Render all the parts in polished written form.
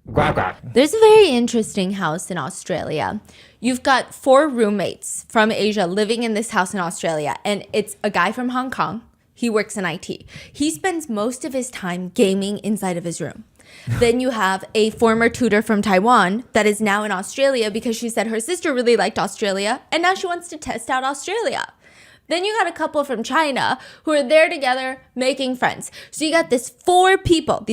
There's a very interesting house in Australia. You've got 4 roommates from Asia living in this house in Australia, and it's a guy from Hong Kong. He works in IT. He spends most of his time gaming inside of his room. Then you have a former tutor from Taiwan that is now in Australia because she said her sister really liked Australia, and now she wants to test out Australia. Then you got a couple from China who are there together making friends. So you got these 4 people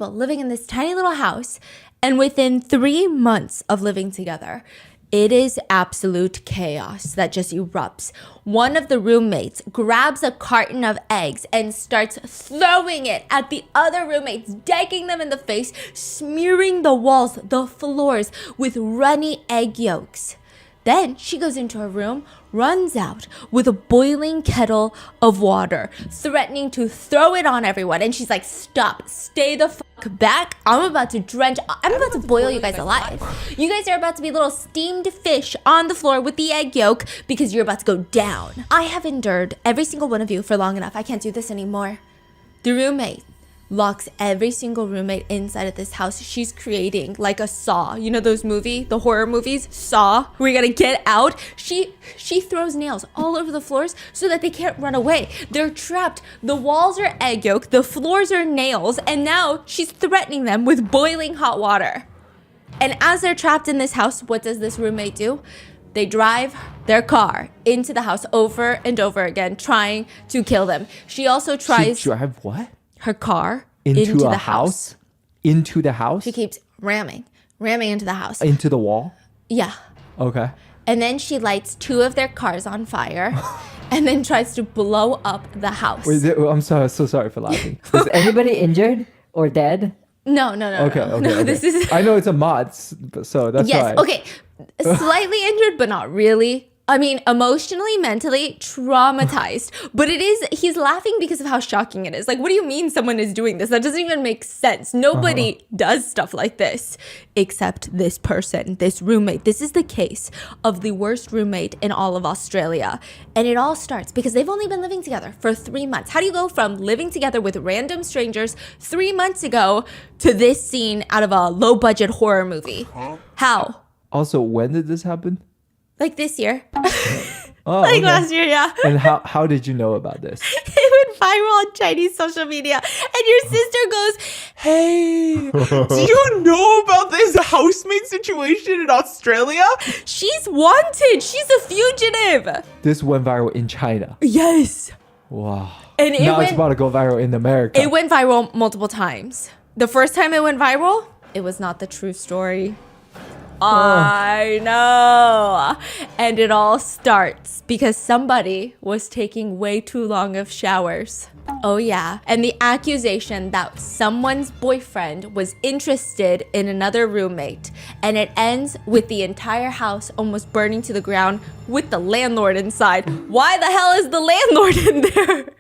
living in this tiny little house. And within 3 months of living together, it is absolute chaos that just erupts. One of the roommates grabs a carton of eggs and starts throwing it at the other roommates, decking them in the face, smearing the walls, the floors with runny egg yolks. Then she goes into her room, runs out with a boiling kettle of water, threatening to throw it on everyone. And she's like, stop, stay the fuck back. I'm about to boil you guys alive. You guys are about to be little steamed fish on the floor with the egg yolk because you're about to go down. I have endured every single one of you for long enough. I can't do this anymore. The roommate locks every single roommate inside of this house. She's creating like a Saw. You know those the horror movies, Saw, where you gotta get out? She throws nails all over the floors so that they can't run away. They're trapped. The walls are egg yolk, the floors are nails, and now she's threatening them with boiling hot water. And as they're trapped in this house, what does this roommate do? They drive their car into the house over and over again, trying to kill them. She also tries... She drive what? Her car into the house. Into the house? She keeps ramming into the house. Into the wall? Yeah. Okay. And then she lights 2 of their cars on fire and then tries to blow up the house. I'm so sorry for laughing. Is anybody injured or dead? No. Okay. This is... I know it's a mod, so that's yes, why. okay. Slightly injured, but not really. I mean, emotionally, mentally traumatized. But he's laughing because of how shocking it is. Like, what do you mean someone is doing this? That doesn't even make sense. Nobody does stuff like this except this person, this roommate. This is the case of the worst roommate in all of Australia. And it all starts because they've only been living together for 3 months. How do you go from living together with random strangers 3 months ago to this scene out of a low-budget horror movie? How? Also, when did this happen? Like this year. Okay. Last year, yeah. And how did you know about this? It went viral on Chinese social media. And your sister goes, Hey, do you know about this housemate situation in Australia? she's wanted. She's a fugitive. This went viral in China. Yes. Wow. And now it's about to go viral in America. It went viral multiple times. The first time it went viral, it was not the true story. I know. And it all starts because somebody was taking way too long of showers. Oh yeah. And the accusation that someone's boyfriend was interested in another roommate. And it ends with the entire house almost burning to the ground with the landlord inside. Why the hell is the landlord in there?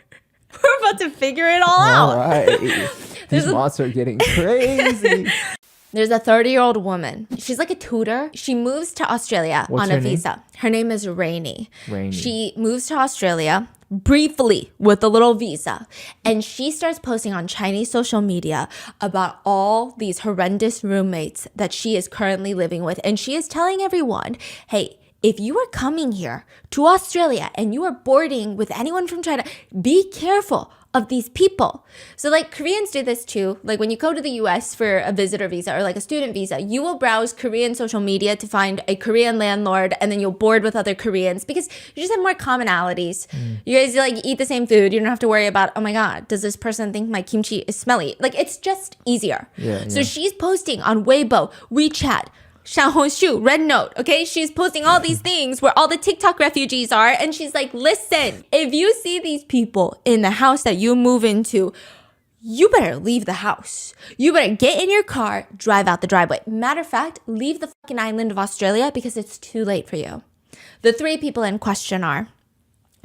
We're about to figure it all out. All right. These monsters are getting crazy. There's a 30-year-old woman. She's like a tutor. She moves to Australia on a visa. Her name is Rainey. She moves to Australia briefly with a little visa. And she starts posting on Chinese social media about all these horrendous roommates that she is currently living with. And she is telling everyone, hey, if you are coming here to Australia and you are boarding with anyone from China, be careful of these people. So like Koreans do this too. Like when you go to the US for a visitor visa or like a student visa, you will browse Korean social media to find a Korean landlord and then you'll board with other Koreans because you just have more commonalities. You guys like eat the same food. You don't have to worry about, oh my God, does this person think my kimchi is smelly? Like it's just easier. So she's posting on Weibo, WeChat, Xiaohongshu, Red Note, okay? She's posting all these things where all the TikTok refugees are, and she's like, listen, if you see these people in the house that you move into, you better leave the house. You better get in your car, drive out the driveway. Matter of fact, leave the fucking island of Australia because it's too late for you. The 3 people in question are,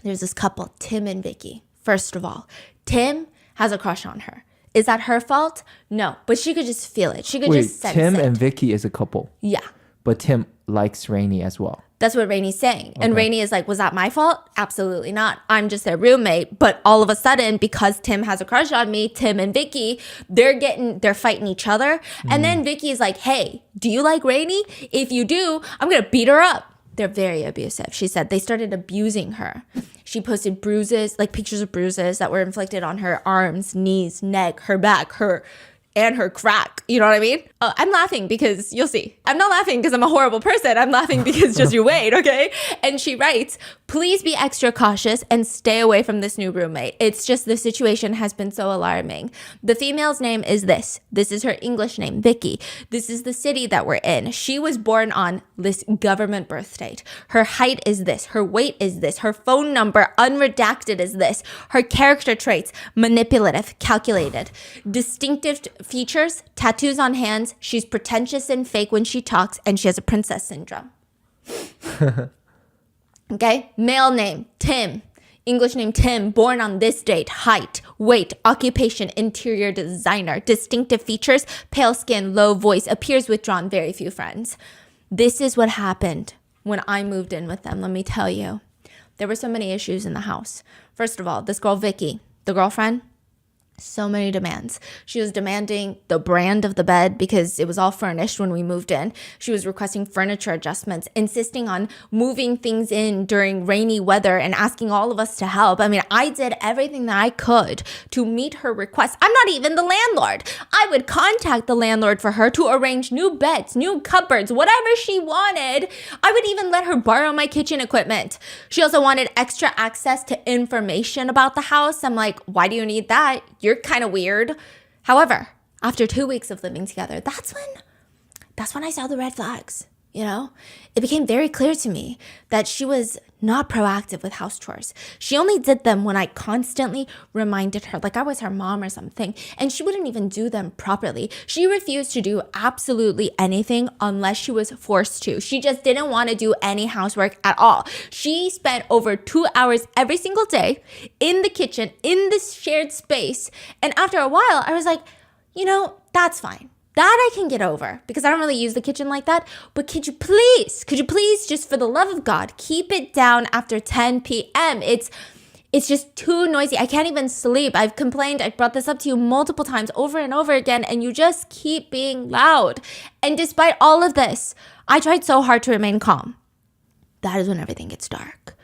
there's this couple, Tim and Vicky. First of all, Tim has a crush on her. Is that her fault? No, but she could just feel it. She could just sense it. Tim and Vicky is a couple. Yeah. But Tim likes Rainy as well. That's what Rainey's saying. And Rainey is like, was that my fault? Absolutely not. I'm just their roommate. But all of a sudden, because Tim has a crush on me, Tim and Vicky, they're fighting each other. And then Vicky is like, hey, do you like Rainey? If you do, I'm going to beat her up. They're very abusive. She said they started abusing her. She posted bruises, like pictures of bruises that were inflicted on her arms, knees, neck, her back, and her crack. You know what I mean? I'm laughing because you'll see. I'm not laughing because I'm a horrible person. I'm laughing because just you wait, okay? And she writes, please be extra cautious and stay away from this new roommate. It's just the situation has been so alarming. The female's name is this. This is her English name, Vicky. This is the city that we're in. She was born on this government birth date. Her height is this. Her weight is this. Her phone number, unredacted, is this. Her character traits, manipulative, calculated. Distinctive features, tattoos on hands. She's pretentious and fake when she talks, and she has a princess syndrome. Okay, male name, Tim. English name, Tim, born on this date. Height, weight, occupation, interior designer. Distinctive features, pale skin, low voice, appears withdrawn, very few friends. This is what happened when I moved in with them, let me tell you. There were so many issues in the house. First of all, this girl, Vicky, the girlfriend, so many demands. She was demanding the brand of the bed because it was all furnished when we moved in. She was requesting furniture adjustments, insisting on moving things in during rainy weather and asking all of us to help. I mean, I did everything that I could to meet her requests. I'm not even the landlord. I would contact the landlord for her to arrange new beds, new cupboards, whatever she wanted. I would even let her borrow my kitchen equipment. She also wanted extra access to information about the house. I'm like, why do you need that? You're kind of weird. However, after 2 weeks of living together, that's when I saw the red flags. You know, it became very clear to me that she was not proactive with house chores. She only did them when I constantly reminded her, like I was her mom or something, and she wouldn't even do them properly. She refused to do absolutely anything unless she was forced to. She just didn't want to do any housework at all. She spent over 2 hours every single day in the kitchen, in this shared space. And after a while, I was like, you know, that's fine. That I can get over because I don't really use the kitchen like that. But could you please, just for the love of God, keep it down after 10 p.m. It's just too noisy. I can't even sleep. I've complained. I brought this up to you multiple times over and over again, and you just keep being loud. And despite all of this, I tried so hard to remain calm. That is when everything gets dark.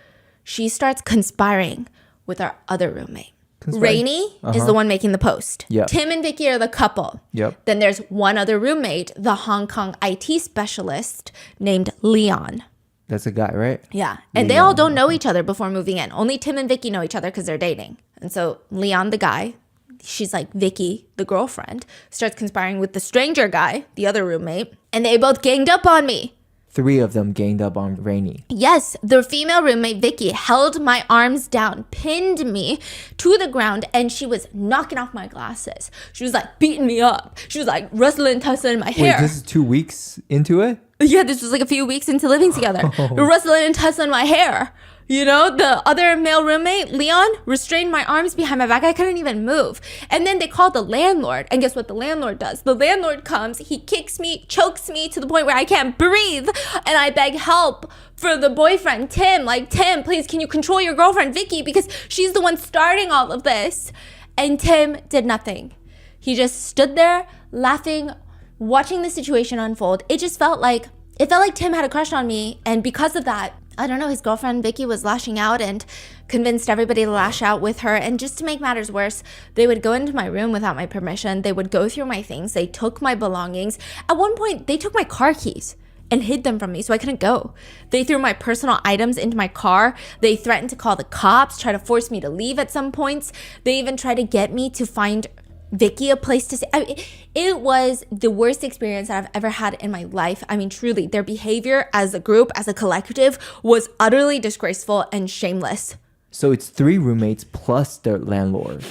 She starts conspiring with our other roommate. Rainey is the one making the post. Yep. Tim and Vicky are the couple. Yep. Then there's one other roommate, the Hong Kong IT specialist named Leon. That's a guy, right? Yeah. And they all don't know each other before moving in. Only Tim and Vicky know each other because they're dating. And so Leon, the guy, she's like Vicky, the girlfriend, starts conspiring with the stranger guy, the other roommate. And they both ganged up on me. 3 of them ganged up on Rainy. Yes, the female roommate, Vicky, held my arms down, pinned me to the ground, and she was knocking off my glasses. She was like beating me up. She was like rustling and tussling my hair. Wait, this is 2 weeks into it? Yeah, this was like a few weeks into living together. Rustling and tussling my hair. You know, the other male roommate, Leon, restrained my arms behind my back. I couldn't even move. And then they called the landlord. And guess what the landlord does? The landlord comes, he kicks me, chokes me to the point where I can't breathe. And I beg help for the boyfriend, Tim. Like, Tim, please, can you control your girlfriend, Vicky? Because she's the one starting all of this. And Tim did nothing. He just stood there laughing, watching the situation unfold. It felt like Tim had a crush on me. And because of that, I don't know, his girlfriend Vicky was lashing out and convinced everybody to lash out with her. And just to make matters worse, they would go into my room without my permission. They would go through my things. They took my belongings. At one point, they took my car keys and hid them from me so I couldn't go. They threw my personal items into my car. They threatened to call the cops, try to force me to leave at some points. They even tried to get me to find Vicky a place to stay. I mean, it was the worst experience that I've ever had in my life. I mean, truly, their behavior as a group, as a collective, was utterly disgraceful and shameless. So it's 3 roommates plus the landlord.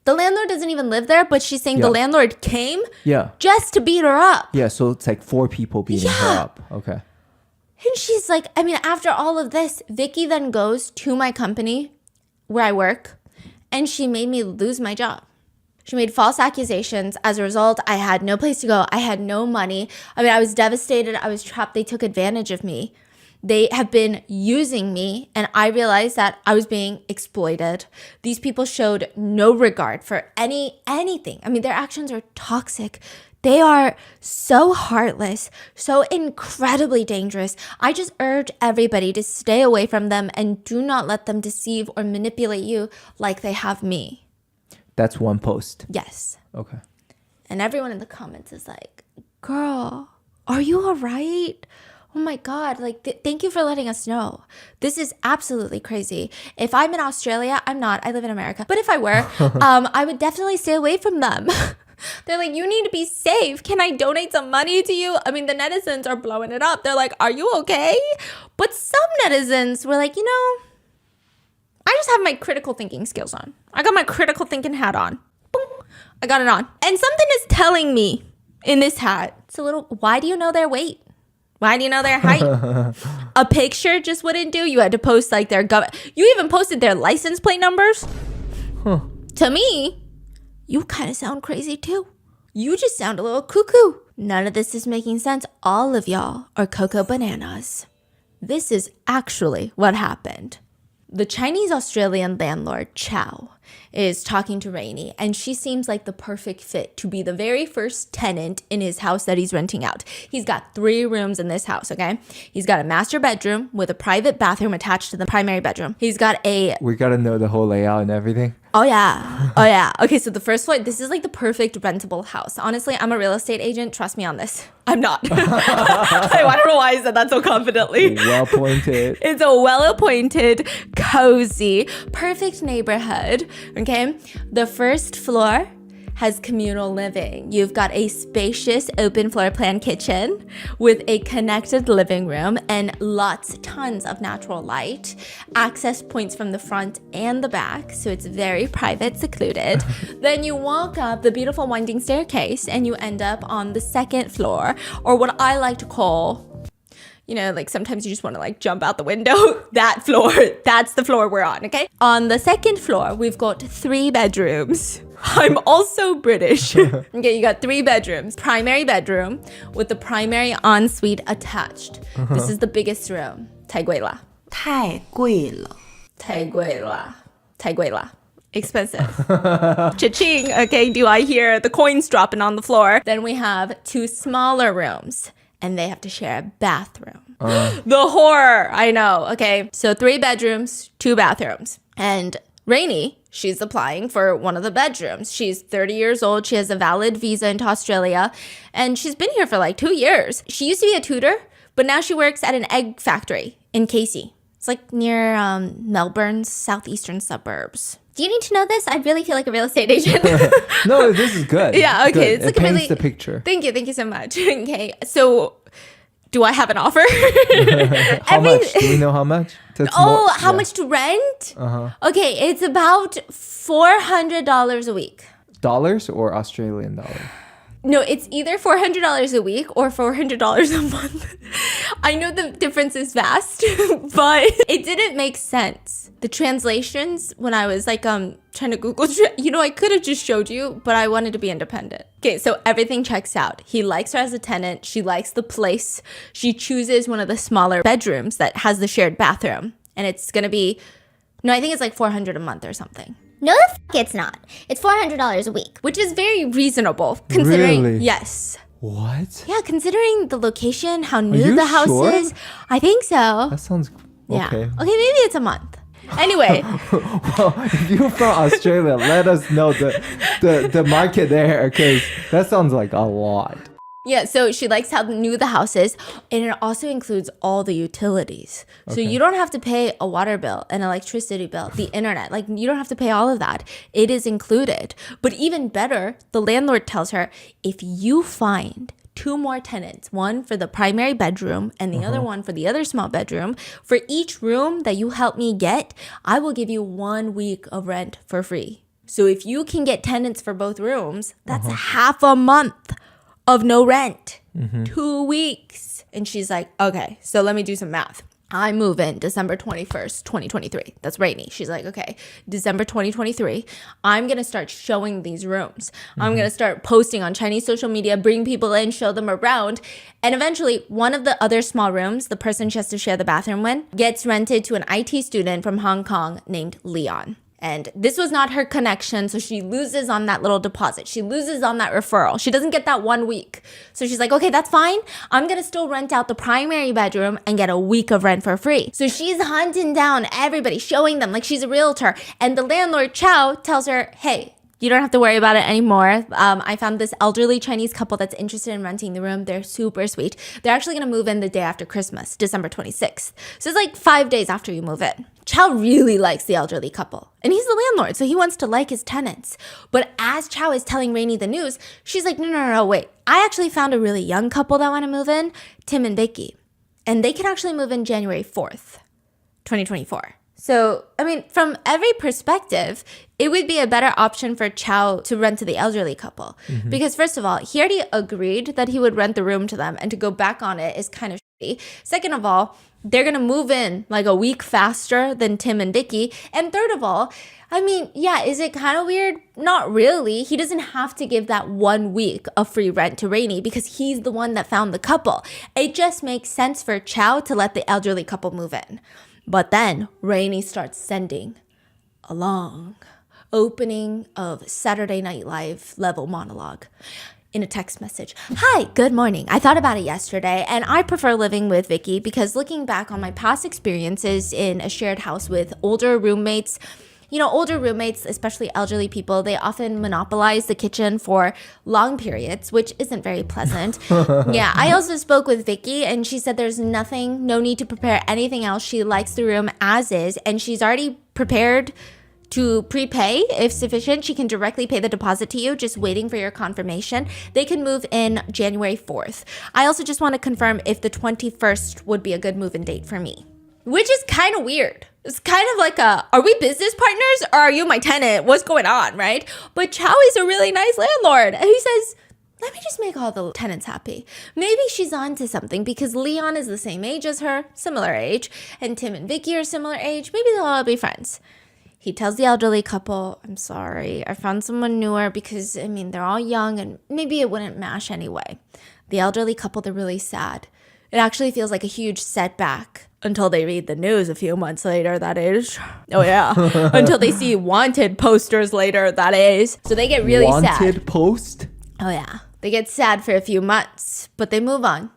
The landlord doesn't even live there, but she's saying the landlord came just to beat her up. Yeah, so it's like 4 people beating her up. Okay. And she's like, I mean, after all of this, Vicky then goes to my company where I work, and she made me lose my job. She made false accusations. As a result, I had no place to go. I had no money. I mean, I was devastated. I was trapped. They took advantage of me. They have been using me, and I realized that I was being exploited. These people showed no regard for anything. I mean, their actions are toxic. They are so heartless, so incredibly dangerous. I just urge everybody to stay away from them and do not let them deceive or manipulate you like they have me. That's one post. Yes. Okay. And everyone in the comments is like, girl, are you all right? Oh my God, like, thank you for letting us know. This is absolutely crazy. If I'm in Australia, I'm not. I live in America. But if I were, I would definitely stay away from them. They're like, you need to be safe. Can I donate some money to you? I mean, the netizens are blowing it up. They're like, are you okay? But some netizens were like, I just have my critical thinking skills on. I got my critical thinking hat on. Boom. I got it on. And something is telling me in this hat. It's a little, why do you know their weight? Why do you know their height? A picture just wouldn't do. You had to post like their you even posted their license plate numbers. To me, you kind of sound crazy too. You just sound a little cuckoo. None of this is making sense. All of y'all are cocoa bananas. This is actually what happened. The Chinese-Australian landlord, Chow, is talking to Rainey, and she seems like the perfect fit to be the very first tenant in his house that he's renting out. He's got 3 rooms in this house, okay? He's got a master bedroom with a private bathroom attached to the primary bedroom. He's got a... We gotta know the whole layout and everything. Oh, yeah. Oh, yeah. Okay, so the first floor, this is like the perfect rentable house. Honestly, I'm a real estate agent. Trust me on this. I'm not. I don't know why I said that so confidently. Well pointed. It's a well-appointed, cozy, perfect neighborhood, okay? The first floor has communal living. You've got a spacious open floor plan kitchen with a connected living room and tons of natural light. Access points from the front and the back, so it's very private, secluded. Then you walk up the beautiful winding staircase and you end up on the second floor, or what I like to call, like sometimes you just want to like jump out the window. That floor, that's the floor we're on, okay? On the second floor, we've got 3 bedrooms. I'm also British. Okay, you got 3 bedrooms. Primary bedroom with the primary ensuite attached. This is the biggest room. 太贵了.太贵了.太贵了.太贵了. Expensive. Cha-ching. Okay, do I hear the coins dropping on the floor? Then we have 2 smaller rooms, and they have to share a bathroom. The horror, I know. Okay, so 3 bedrooms, 2 bathrooms. And Rainey, she's applying for one of the bedrooms. She's 30 years old. She has a valid visa into Australia, and she's been here for like 2 years. She used to be a tutor, but now she works at an egg factory in Casey. It's like near Melbourne's southeastern suburbs. Do you need to know this? I really feel like a real estate agent. No, this is good. Yeah, okay. Good. It paints the picture. Thank you so much. Okay, so do I have an offer? How much? Do we know how much? How much to rent? Okay, it's about $400 a week. Dollars or Australian dollars? No, it's either $400 a week or $400 a month. I know the difference is vast, but it didn't make sense. The translations, when I was like trying to Google, I could have just showed you, but I wanted to be independent. Okay, so everything checks out. He likes her as a tenant. She likes the place. She chooses one of the smaller bedrooms that has the shared bathroom. And it's going to be, I think it's like $400 a month or something. No, the fuck it's not. It's $400 a week. Which is very reasonable, considering... Really? Yes. What? Yeah, considering the location, how new you the house sure? is. I think so. That sounds Yeah. okay. Okay, maybe it's a month. Anyway. Well, if you're from Australia, let us know the market there, because that sounds like a lot. Yeah, so she likes how new the house is, and it also includes all the utilities. So you don't have to pay a water bill, an electricity bill, the internet. Like, you don't have to pay all of that. It is included. But even better, the landlord tells her, if you find 2 more tenants, one for the primary bedroom and the other one for the other small bedroom, for each room that you help me get, I will give you 1 week of rent for free. So if you can get tenants for both rooms, that's half a month of no rent. 2 weeks. And she's like, okay, so let me do some math. I move in December 21st, 2023. That's Rainy. She's like, okay, December 2023, I'm going to start showing these rooms. I'm going to start posting on Chinese social media, bring people in, show them around. And eventually, one of the other small rooms, the person she has to share the bathroom with, gets rented to an IT student from Hong Kong named Leon. And this was not her connection, so she loses on that little deposit. She loses on that referral. She doesn't get that 1 week. So she's like, okay, that's fine. I'm going to still rent out the primary bedroom and get a week of rent for free. So she's hunting down everybody, showing them like she's a realtor. And the landlord, Chow, tells her, hey, you don't have to worry about it anymore. I found this elderly Chinese couple that's interested in renting the room. They're super sweet. They're actually going to move in the day after Christmas, December 26th. So it's like 5 days after you move in. Chow really likes the elderly couple. And he's the landlord, so he wants to like his tenants. But as Chow is telling Rainy the news, she's like, no, wait. I actually found a really young couple that want to move in, Tim and Vicky. And they can actually move in January 4th, 2024. So, I mean, from every perspective, it would be a better option for Chow to rent to the elderly couple. Because first of all, he already agreed that he would rent the room to them, and to go back on it is kind of shitty. Second of all, they're going to move in like a week faster than Tim and Vicky. And third of all, I mean, yeah, is it kind of weird? Not really. He doesn't have to give that 1 week of free rent to Rainy because he's the one that found the couple. It just makes sense for Chow to let the elderly couple move in. But then Rainy starts sending a long opening of Saturday Night Live level monologue in a text message. Hi, good morning. I thought about it yesterday, and I prefer living with Vicky because looking back on my past experiences in a shared house with older roommates, older roommates, especially elderly people, they often monopolize the kitchen for long periods, which isn't very pleasant. Yeah, I also spoke with Vicky, and she said there's no need to prepare anything else. She likes the room as is, and she's already prepared to prepay if sufficient. She can directly pay the deposit to you, just waiting for your confirmation. They can move in January 4th. I also just want to confirm if the 21st would be a good move-in date for me, which is kind of weird. It's kind of like are we business partners or are you my tenant? What's going on, right? But Chow is a really nice landlord. And he says, let me just make all the tenants happy. Maybe she's onto something because Leon is the same age as her, similar age, and Tim and Vicky are similar age. Maybe they'll all be friends. He tells the elderly couple, I'm sorry, I found someone newer because, they're all young and maybe it wouldn't mash anyway. The elderly couple, they're really sad. It actually feels like a huge setback until they read the news a few months later, that is. Oh, yeah. Until they see wanted posters later, that is. So they get really sad. Wanted post? Oh, yeah. They get sad for a few months, but they move on.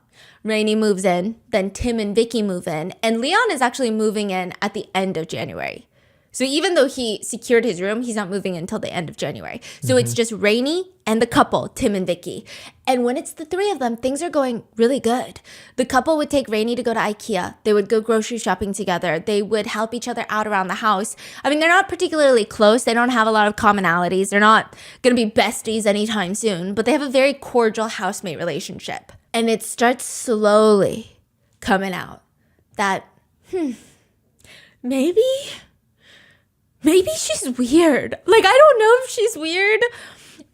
Rainy moves in, then Tim and Vicky move in, and Leon is actually moving in at the end of January. So even though he secured his room, he's not moving until the end of January. So it's just Rainy and the couple, Tim and Vicky. And when it's the three of them, things are going really good. The couple would take Rainy to go to IKEA. They would go grocery shopping together. They would help each other out around the house. They're not particularly close. They don't have a lot of commonalities. They're not going to be besties anytime soon, but they have a very cordial housemate relationship. And it starts slowly coming out that, maybe she's weird. I don't know if she's weird.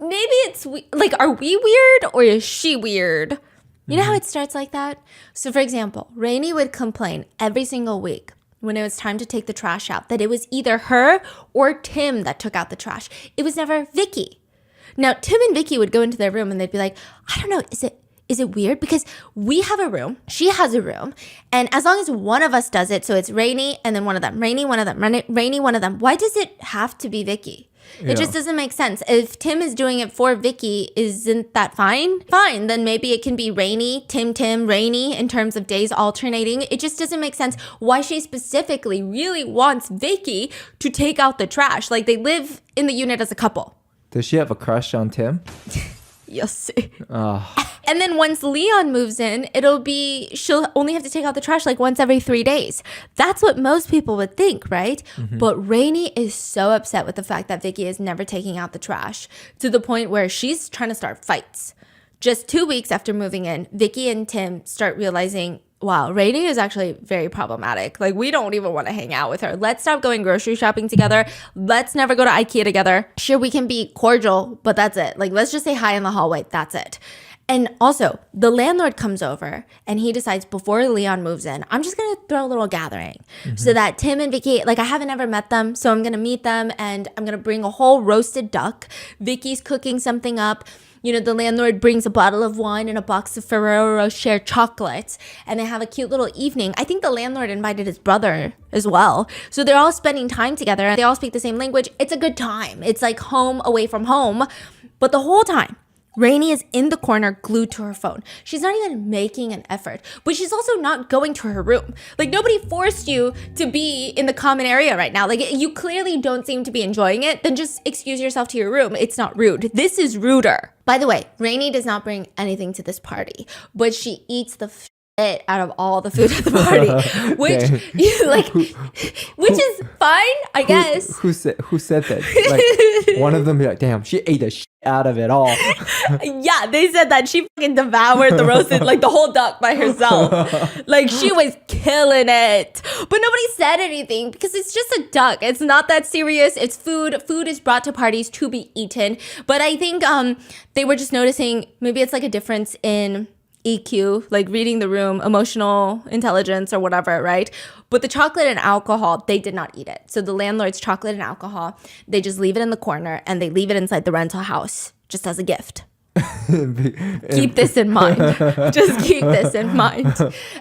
Maybe it's are we weird or is she weird? You know how it starts like that? So for example, Rainy would complain every single week when it was time to take the trash out that it was either her or Tim that took out the trash. It was never Vicky. Now, Tim and Vicky would go into their room and they'd be like, I don't know, is it weird? Because we have a room, she has a room, and as long as one of us does it, so it's Rainy and then one of them, Rainy, one of them, Rainy, one of them, why does it have to be Vicky? Yeah. It just doesn't make sense. If Tim is doing it for Vicky, isn't that fine? Fine, then maybe it can be Rainy, Tim, Rainy in terms of days alternating. It just doesn't make sense why she specifically really wants Vicky to take out the trash. They live in the unit as a couple. Does she have a crush on Tim? You'll see. And then once Leon moves in, she'll only have to take out the trash once every 3 days. That's what most people would think, right? But Rainy is so upset with the fact that Vicky is never taking out the trash to the point where she's trying to start fights. Just 2 weeks after moving in, Vicky and Tim start realizing, wow, Rainy is actually very problematic. We don't even want to hang out with her. Let's stop going grocery shopping together. Let's never go to IKEA together. Sure, we can be cordial, but that's it. Let's just say hi in the hallway. That's it. And also, the landlord comes over and he decides before Leon moves in, I'm just going to throw a little gathering so that Tim and Vicky, like I haven't ever met them, so I'm going to meet them and I'm going to bring a whole roasted duck. Vicky's cooking something up. You know, the landlord brings a bottle of wine and a box of Ferrero Rocher chocolates, and they have a cute little evening. I think the landlord invited his brother as well. So they're all spending time together and they all speak the same language. It's a good time. It's like home away from home. But the whole time, Rainey is in the corner glued to her phone. She's not even making an effort, but she's also not going to her room. Like nobody forced you to be in the common area right now. Like you clearly don't seem to be enjoying it. Then just excuse yourself to your room. It's not rude. This is ruder. By the way, Rainey does not bring anything to this party, but she eats the shit out of all the food at the party, which which is fine, I guess. Who said that? Like one of them be like, damn, she ate the shit out of it all. Yeah, they said that she fucking devoured the roasted, like the whole duck by herself. Like she was killing it. But nobody said anything because it's just a duck. It's not that serious. It's food. Food is brought to parties to be eaten. But I think they were just noticing maybe it's like a difference in EQ, like reading the room, emotional intelligence or whatever, right? But the chocolate and alcohol, they did not eat it. So the landlord's chocolate and alcohol, they just leave it in the corner and they leave it inside the rental house just as a gift. Keep this in mind. Just keep this in mind.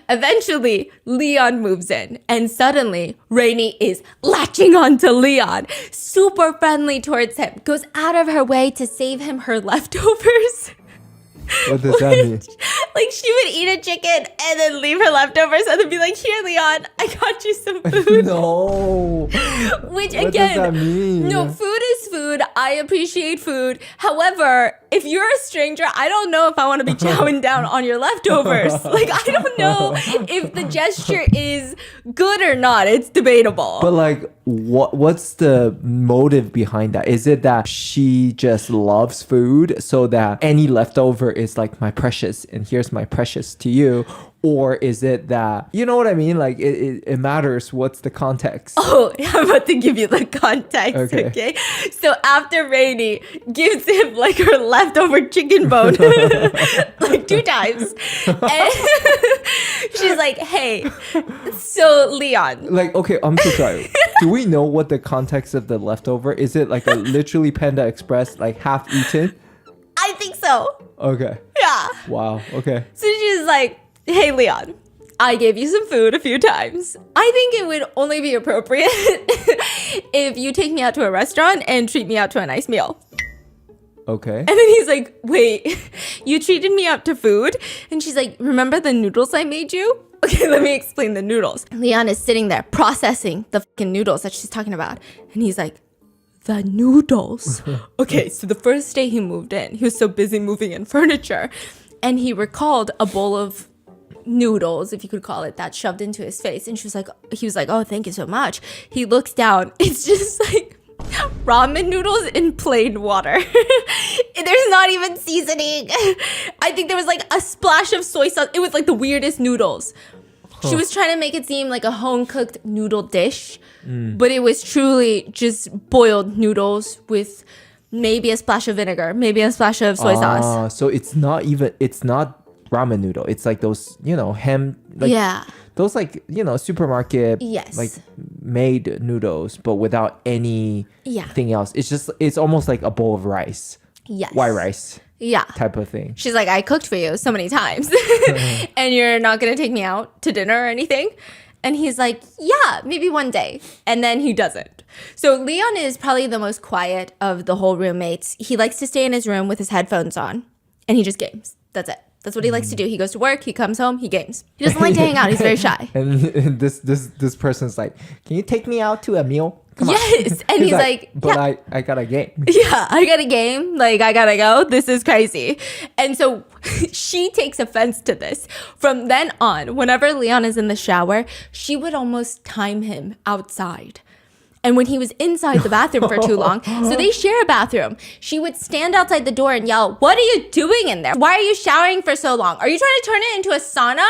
Eventually, Leon moves in and suddenly Rainey is latching onto Leon, super friendly towards him, goes out of her way to save him her leftovers. What does that mean? Like she would eat a chicken and then leave her leftovers and then be like, here, Leon, I got you some food. No. Which What again, does that mean? no, food is food. I appreciate food. However, if you're a stranger, I don't know if I want to be chowing down on your leftovers. Like, I don't know if the gesture is good or not. It's debatable. But like, what's the motive behind that? Is it that she just loves food so that any leftover is like my precious and here's my precious to you? Or is it that, you know what I mean? Like it matters what's the context. Oh, I'm about to give you the context, okay? So after Rainey gives him like her leftover chicken bone, like 2 times, and she's like, hey, so Leon. Like, okay, I'm so sorry. Do we know what the context of the leftover? Is it like a literally Panda Express, like half eaten? I think so. Okay. Yeah. Wow. Okay. So she's like, hey, Leon, I gave you some food a few times. I think it would only be appropriate if you take me out to a restaurant and treat me out to a nice meal. Okay. And then he's like, wait, you treated me out to food? And she's like, remember the noodles I made you? Okay, let me explain the noodles. Leon is sitting there processing the fucking noodles that she's talking about. And he's like, the noodles. Okay, so the first day he moved in, he was so busy moving in furniture. And he recalled a bowl of noodles, if you could call it that, shoved into his face. And he was like, oh, thank you so much. He looks down. It's just like ramen noodles in plain water. There's not even seasoning. I think there was like a splash of soy sauce. It was like the weirdest noodles. She was trying to make it seem like a home-cooked noodle dish, but it was truly just boiled noodles with maybe a splash of vinegar, maybe a splash of soy sauce. So it's not ramen noodle. It's like those, ham, like Yeah. those like, supermarket, Yes. like made noodles, but without anything else. It's almost like a bowl of rice. Yes. White rice. Yeah. Type of thing. She's like, I cooked for you so many times and you're not going to take me out to dinner or anything? And he's like, yeah, maybe one day. And then he doesn't. So Leon is probably the most quiet of the whole roommates. He likes to stay in his room with his headphones on and he just games. That's it. That's what he likes to do. He goes to work, he comes home, he games. He doesn't like to hang out. He's very shy. And this person's like, can you take me out to a meal? Come on. Yes. And he's like, but yeah. I got a game. Yeah, I got a game. Like, I gotta go. This is crazy. And so she takes offense to this. From then on, whenever Leon is in the shower, she would almost time him outside. And when he was inside the bathroom for too long, so they share a bathroom, she would stand outside the door and yell, what are you doing in there? Why are you showering for so long? Are you trying to turn it into a sauna?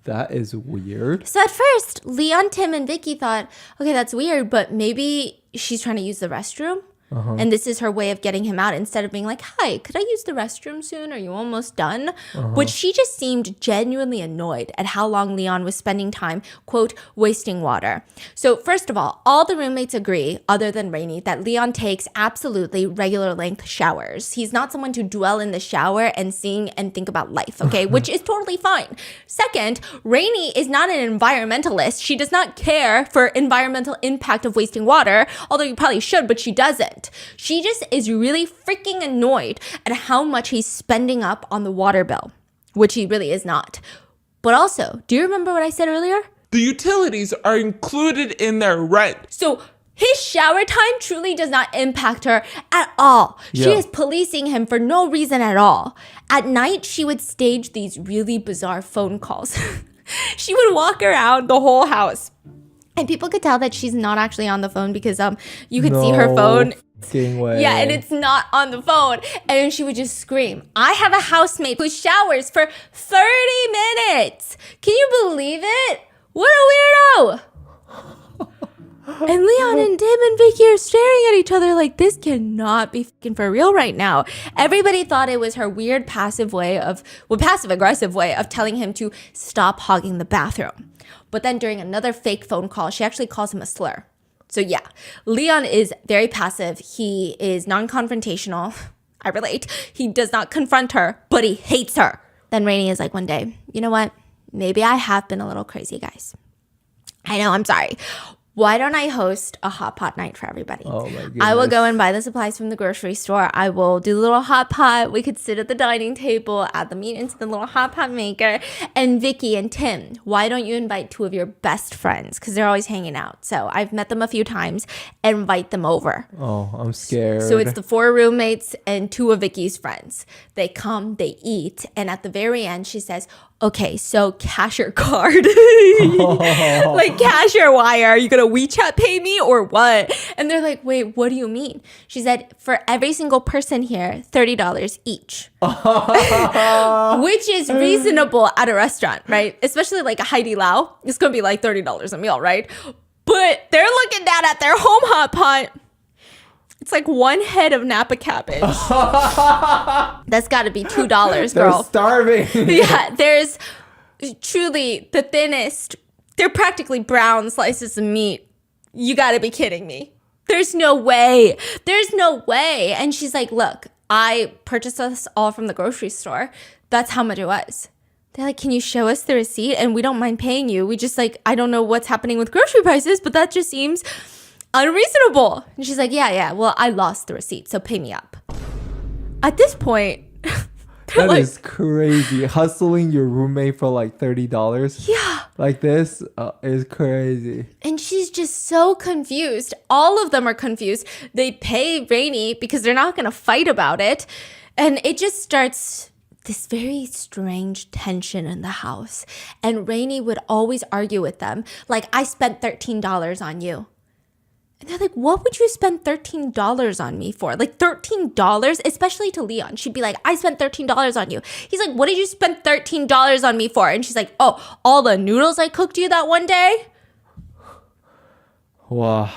That is weird. So at first, Leon, Tim, and Vicky thought, okay, that's weird, but maybe she's trying to use the restroom. And this is her way of getting him out instead of being like, hi, could I use the restroom soon? Are you almost done? Which she just seemed genuinely annoyed at how long Leon was spending time, quote, wasting water. So first of all the roommates agree, other than Rainey, that Leon takes absolutely regular length showers. He's not someone to dwell in the shower and sing and think about life, okay? Which is totally fine. Second, Rainey is not an environmentalist. She does not care for environmental impact of wasting water, although you probably should, but she doesn't. She just is really freaking annoyed at how much he's spending up on the water bill, which he really is not. But also, do you remember what I said earlier? The utilities are included in their rent. So his shower time truly does not impact her at all. She is policing him for no reason at all. At night, she would stage these really bizarre phone calls. She would walk around the whole house. And people could tell that she's not actually on the phone because you could see her phone. Way. Yeah, and it's not on the phone. And she would just scream, I have a housemate who showers for 30 minutes. Can you believe it? What a weirdo. And Leon and Tim and Vicky are staring at each other like this cannot be fucking for real right now. Everybody thought it was her weird passive aggressive way of telling him to stop hogging the bathroom. But then during another fake phone call, she actually calls him a slur. So yeah, Leon is very passive. He is non-confrontational. I relate. He does not confront her, but he hates her. Then Rainey is like one day, you know what? Maybe I have been a little crazy, guys. I know, I'm sorry. Why don't I host a hot pot night for everybody? Oh my goodness. I will go and buy the supplies from the grocery store. I will do the little hot pot. We could sit at the dining table, add the meat into the little hot pot maker. And Vicky and Tim, why don't you invite two of your best friends? Because they're always hanging out. So I've met them a few times. And invite them over. Oh, I'm scared. So it's the 4 roommates and 2 of Vicky's friends. They come, they eat. And at the very end, she says, okay, so cash your card. Like cash your wire. Are you going to WeChat pay me or what? And they're like, wait, what do you mean? She said, for every single person here, $30 each. Which is reasonable at a restaurant, right? Especially like a Heidi Lau. It's going to be like $30 a meal, right? But they're looking down at their home hot pot. It's like 1 head of Napa cabbage. That's got to be $2, girl. They're starving. Yeah, there's truly the thinnest. They're practically brown slices of meat. You got to be kidding me. There's no way. There's no way. And she's like, look, I purchased us all from the grocery store. That's how much it was. They're like, can you show us the receipt? And we don't mind paying you. We just like, I don't know what's happening with grocery prices, but that just seems unreasonable. And she's like, yeah, well, I lost the receipt, so pay me up. At this point, that is crazy. Hustling your roommate for like $30. Yeah. Like this is crazy. And she's just so confused. All of them are confused. They pay Rainey because they're not going to fight about it. And it just starts this very strange tension in the house. And Rainey would always argue with them. Like, I spent $13 on you. And they're like, what would you spend $13 on me for? Like $13, especially to Leon. She'd be like, I spent $13 on you. He's like, what did you spend $13 on me for? And she's like, oh, all the noodles I cooked you that one day? Wow.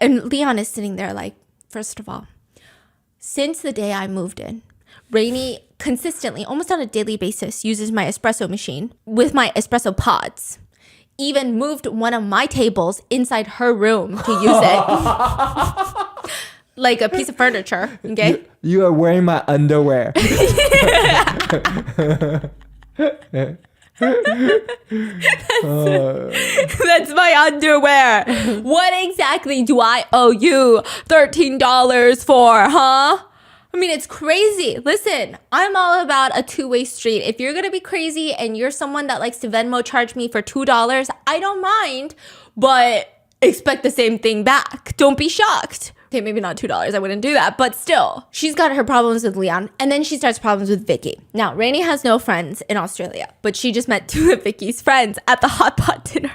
And Leon is sitting there like, first of all, since the day I moved in, Rainey consistently, almost on a daily basis, uses my espresso machine with my espresso pods. Even moved one of my tables inside her room to use it. Like a piece of furniture, okay? You are wearing my underwear. That's my underwear. What exactly do I owe you $13 for, huh? I mean, it's crazy. Listen, I'm all about a two-way street. If you're going to be crazy and you're someone that likes to Venmo charge me for $2, I don't mind, but expect the same thing back. Don't be shocked. Okay, maybe not $2. I wouldn't do that, but still. She's got her problems with Leon, and then she starts problems with Vicky. Now, Rainey has no friends in Australia, but she just met 2 of Vicky's friends at the hot pot dinner.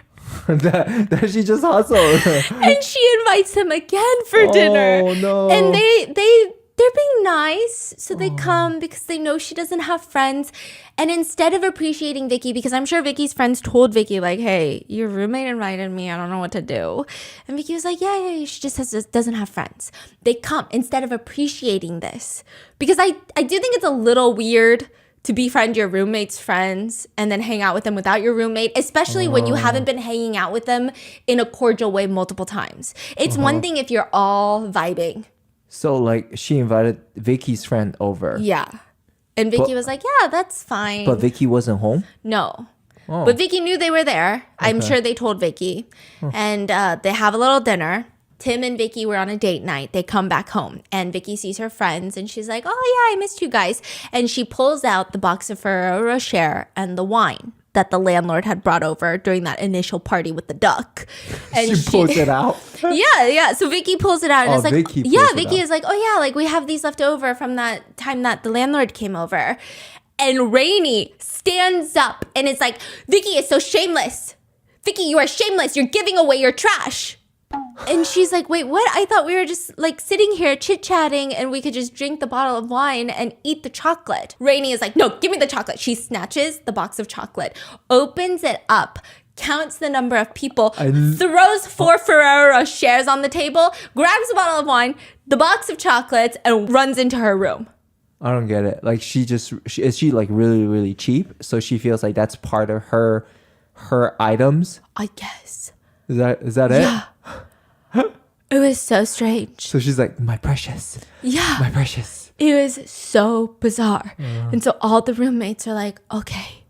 that she just hustled. And she invites them again for dinner. Oh, no. And they they're being nice. So they come because they know she doesn't have friends. And instead of appreciating Vicky, because I'm sure Vicky's friends told Vicky, like, hey, your roommate invited me. I don't know what to do. And Vicky was like, yeah, she just doesn't have friends. They come instead of appreciating this. Because I do think it's a little weird to befriend your roommate's friends and then hang out with them without your roommate, especially when you haven't been hanging out with them in a cordial way multiple times. It's one thing if you're all vibing. So like she invited Vicky's friend over. Yeah. And Vicky was like, yeah, that's fine. But Vicky wasn't home? No. But Vicky knew they were there. I'm sure they told Vicky. And they have a little dinner. Tim and Vicky were on a date night. They come back home and Vicky sees her friends and she's like, oh yeah, I missed you guys. And she pulls out the box of Ferrero Rocher and the wine that the landlord had brought over during that initial party with the duck. And She pulls it out? Yeah. So Vicky pulls it out and Oh, it's like, Vicky pulls yeah, it Vicky out. is like, oh yeah, like we have these left over from that time that the landlord came over. And Rainey stands up and it's like, Vicky is so shameless. Vicky, you are shameless. You're giving away your trash. And she's like, wait, what? I thought we were just like sitting here chit-chatting and we could just drink the bottle of wine and eat the chocolate. Rainey is like, no, give me the chocolate. She snatches the box of chocolate, opens it up, counts the number of people, throws 4 Ferrero Rochers on the table, grabs a bottle of wine, the box of chocolates, and runs into her room. I don't get it. Like is she like really, really cheap? So she feels like that's part of her items? I guess. Is that it? Yeah. It was so strange. So she's like, my precious. Yeah. My precious. It was so bizarre. And so all the roommates are like, okay,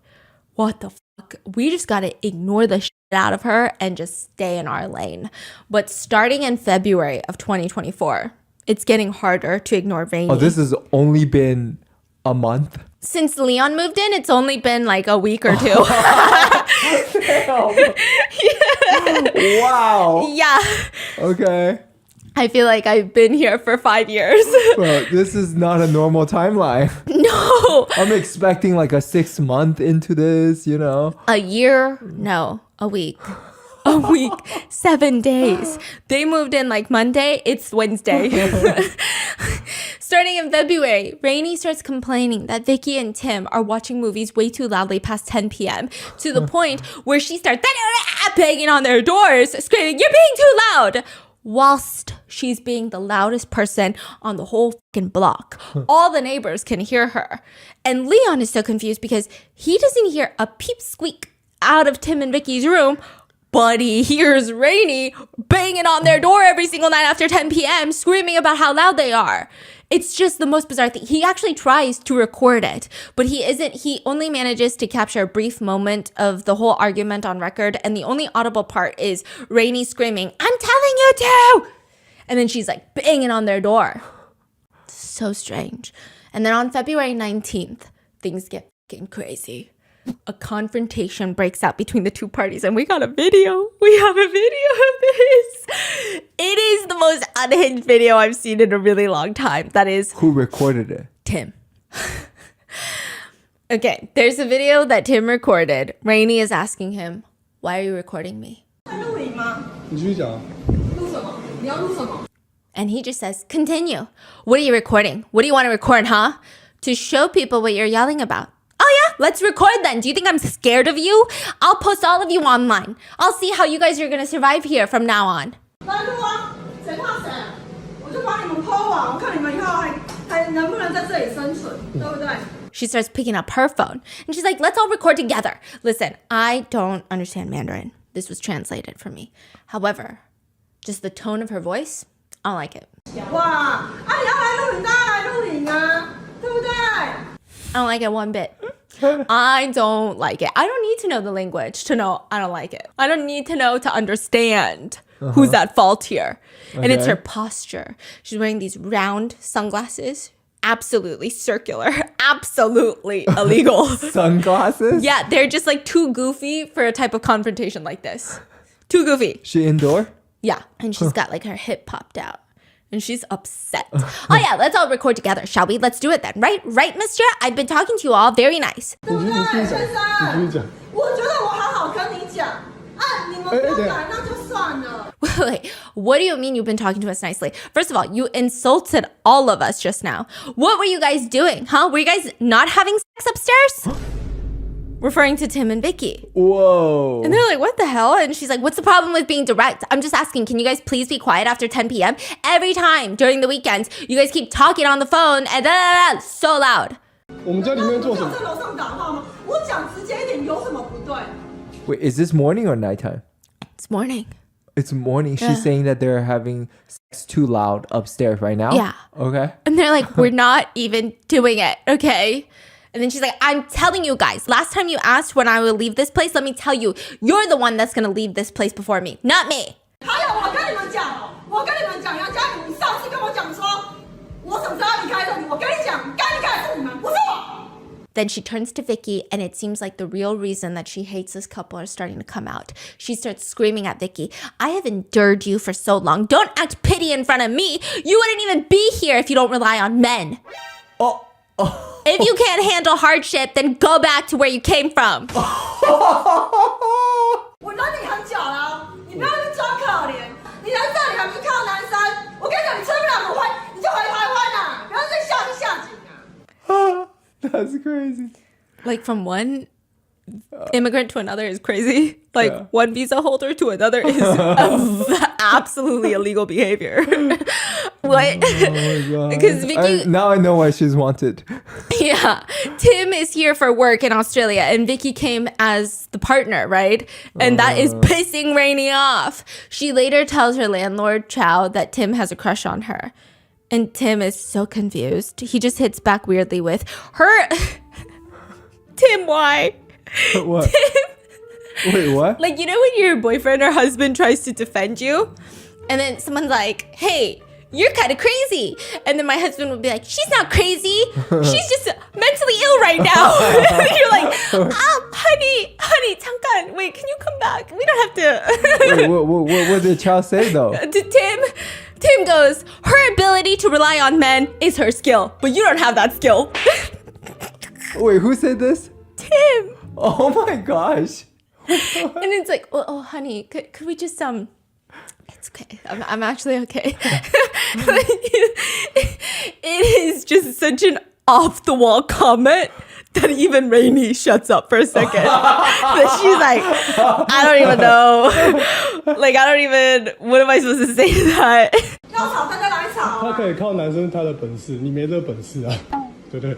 what the fuck? We just got to ignore the shit out of her and just stay in our lane. But starting in February of 2024, it's getting harder to ignore Rainey. Oh, this has only been a month? Since Leon moved in, it's only been like a week or two. Wow. Yeah. Okay. I feel like I've been here for 5 years. But this is not a normal timeline. No. I'm expecting like a 6-month into this, you know? A year? No, a week. A week, 7 days. They moved in like Monday. It's Wednesday. Starting in February, Rainey starts complaining that Vicky and Tim are watching movies way too loudly past 10 p.m. to the point where she starts banging on their doors, screaming, "You're being too loud!" Whilst she's being the loudest person on the whole fucking block. All the neighbors can hear her. And Leon is so confused because he doesn't hear a peep squeak out of Tim and Vicky's room, but he hears Rainey banging on their door every single night after 10 p.m., screaming about how loud they are. It's just the most bizarre thing. He actually tries to record it, but he only manages to capture a brief moment of the whole argument on record, and the only audible part is Rainey screaming, "I'm telling you to!" And then she's like banging on their door. So strange. And then on February 19th, things get fucking crazy. A confrontation breaks out between the two parties, and we got a video. We have a video of this. It is the most unhinged video I've seen in a really long time. That is Who recorded it? Tim. Okay, there's a video that Tim recorded. Rainey is asking him, "Why are you recording me?" And he just says, "Continue. What are you recording? What do you want to record, huh? To show people what you're yelling about." "Oh yeah, let's record then. Do you think I'm scared of you? I'll post all of you online. I'll see how you guys are going to survive here from now on." She starts picking up her phone and she's like, "Let's all record together." Listen, I don't understand Mandarin. This was translated for me. However, just the tone of her voice, I don't like it. I don't like it one bit. I don't like it. I don't need to know the language to know I don't like it. I don't need to know to understand who's at fault here. And it's her posture. She's wearing these round sunglasses. Absolutely circular. Absolutely illegal. Sunglasses? Yeah, they're just like too goofy for a type of confrontation like this. Too goofy. She indoor? Yeah, and she's got like her hip popped out. And she's upset. "Oh yeah, let's all record together, shall we? Let's do it then. Right, mister? I've been talking to you all very nice." Wait, what do you mean you've been talking to us nicely? First of all, you insulted all of us just now. What were you guys doing, huh? Were you guys not having sex upstairs? Referring to Tim and Vicky. Whoa. And they're like, what the hell? And she's like, what's the problem with being direct? I'm just asking, can you guys please be quiet after 10 p.m.? Every time during the weekends, you guys keep talking on the phone and so loud. 我们在里面做什么？ Wait, is this morning or nighttime? It's morning. It's morning. She's saying that they're having sex too loud upstairs right now? Yeah. Okay. And they're like, we're not even doing it, okay? And then she's like, I'm telling you guys, last time you asked when I will leave this place, let me tell you, you're the one that's going to leave this place before me, not me. Then she turns to Vicky, and it seems like the real reason that she hates this couple are starting to come out. She starts screaming at Vicky, I have endured you for so long. Don't act pity in front of me. You wouldn't even be here if you don't rely on men. Oh. If you can't handle hardship, then go back to where you came from. That's crazy. Like from one immigrant to another is crazy. Like one visa holder to another is absolutely illegal behavior. What? Oh Because Vicky, now I know why she's wanted. yeah, Tim is here for work in Australia, and Vicky came as the partner, right? And that is pissing Rainey off. She later tells her landlord Chow that Tim has a crush on her. And Tim is so confused. He just hits back weirdly with her. Tim, why? What? Wait, what? Like, you know when your boyfriend or husband tries to defend you? And then someone's like, hey, you're kind of crazy. And then my husband would be like, she's not crazy. She's just mentally ill right now. And you're like, honey, 잠깐. Wait, can you come back? We don't have to. Wait, what did Chow say though? Tim goes, her ability to rely on men is her skill, but you don't have that skill. Wait, who said this? Tim. Oh my gosh. And it's like, oh honey, could we just it's okay. I'm actually okay. It is just such an off the wall comment that even Rainey shuts up for a second. That she's like, I don't even know. Like, what am I supposed to say to that? 他可以靠男生他的本事，你没这个本事啊，对不对？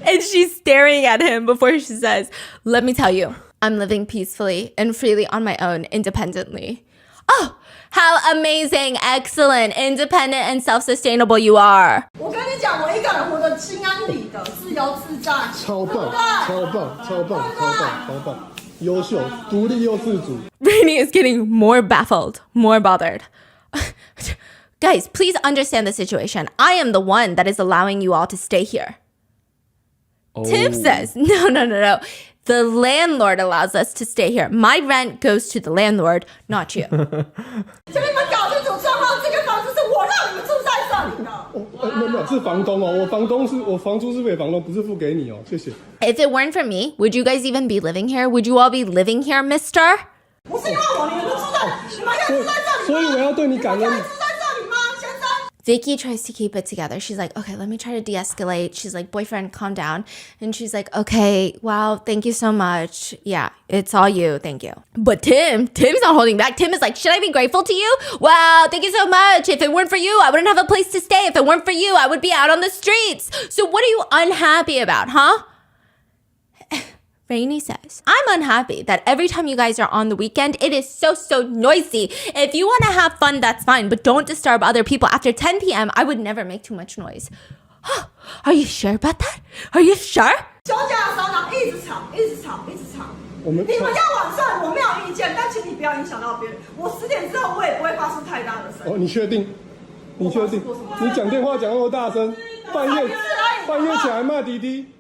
And she's staring at him before she says, let me tell you, I'm living peacefully and freely on my own, independently. Oh, how amazing, excellent, independent, and self-sustainable you are. 我跟你讲，我一个人活得心安理得，自由自在，超棒，超棒，超棒，超棒，超棒，优秀，独立又自主。 Rainey is getting more baffled, more bothered. Guys, please understand the situation. I am the one that is allowing you all to stay here. Tim says, no. The landlord allows us to stay here. My rent goes to the landlord, not you. 请你们搞清楚状况，这个房子是我让你们住在这里的。没有，是房东哦，我房租是给房东，不是付给你哦，谢谢。 If it weren't for me, would you guys even be living here? Would you all be living here, mister? 不是因为我，你们不住在，你们要住在这里吗？所以我要对你感恩。你们要住在这里吗，先生？ Vicky tries to keep it together. She's like, okay, let me try to de-escalate. She's like, boyfriend, calm down. And she's like, okay, wow, thank you so much. Yeah, it's all you. Thank you. But Tim's not holding back. Tim is like, should I be grateful to you? Wow, thank you so much. If it weren't for you, I wouldn't have a place to stay. If it weren't for you, I would be out on the streets. So what are you unhappy about, huh? Rainey says, I'm unhappy that every time you guys are on the weekend, it is so noisy. If you want to have fun, that's fine, but don't disturb other people. After 10 p.m., I would never make too much noise. Are you sure about that? Are you sure? 休假的时候呢，一直吵。你们要晚上，我没有意见，但请你不要影响到别人。我10点之后，我也不会发出太大的声音。哦，你确定？你讲电话讲那么大声，半夜起来骂弟弟。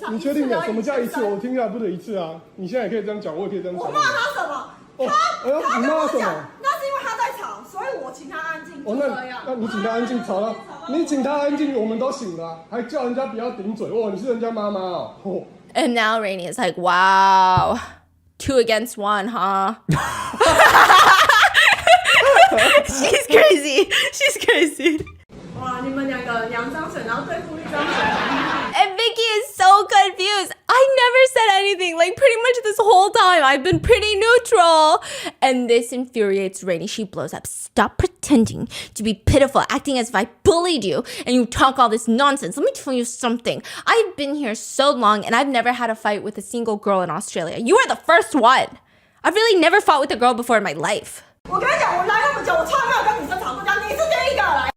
你确定的？什么叫一次？我听起来不止一次啊！你现在也可以这样讲，我也可以这样讲。我骂他什么？他你骂他什么？那是因为他在吵，所以我请他安静。就这样。那你请他安静，吵了，你请他安静，我们都醒了，还叫人家不要顶嘴。哇，你是人家妈妈哦。And now Rainey is like, wow, 2 against 1, huh? She's crazy. She's crazy. 哇，你们两个两张嘴，然后对付一张嘴。 And Vicky is so confused. I never said anything. Like, pretty much this whole time, I've been pretty neutral. And this infuriates Rainy. She blows up. Stop pretending to be pitiful, acting as if I bullied you, and you talk all this nonsense. Let me tell you something. I've been here so long, and I've never had a fight with a single girl in Australia. You are the first one. I've really never fought with a girl before in my life. 我跟你讲，我来那么久，我从来没有跟女生吵过架，你是第一个来。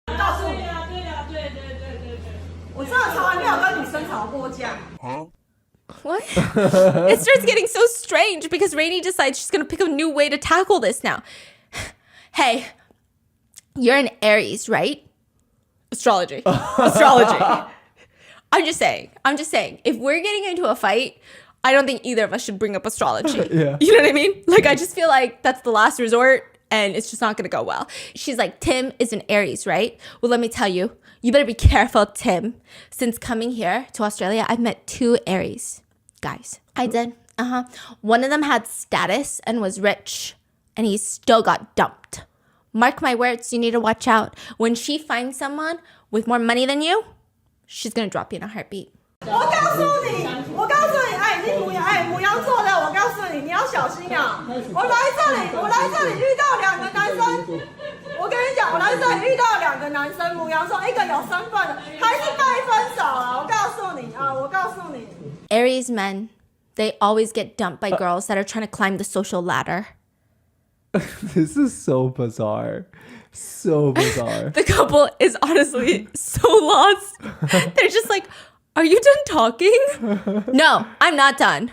我告诉你，对，我真的从来没有跟女生吵过架。 What? It starts getting so strange because Rainy decides she's going to pick a new way to tackle this now. Hey, you're an Aries, right? Astrology. I'm just saying, if we're getting into a fight, I don't think either of us should bring up astrology. Yeah. You know what I mean? Like, I just feel like that's the last resort and it's just not going to go well. She's like, Tim is an Aries, right? Well, let me tell you, you better be careful, Tim. Since coming here to Australia, I've met 2 Aries guys. I did. One of them had status and was rich, and he still got dumped. Mark my words, you need to watch out. When she finds someone with more money than you, she's going to drop you in a heartbeat. 我告诉你，哎，你母羊座的，我告诉你，你要小心啊！我来这里遇到2个男生，我跟你讲，我来这里遇到2个男生，母羊座，一个有身份的，还是被分手了。我告诉你。 Aries men, they always get dumped by girls that are trying to climb the social ladder. This is so bizarre. So bizarre. The couple is honestly so lost. They're just like, are you done talking? No, I'm not done.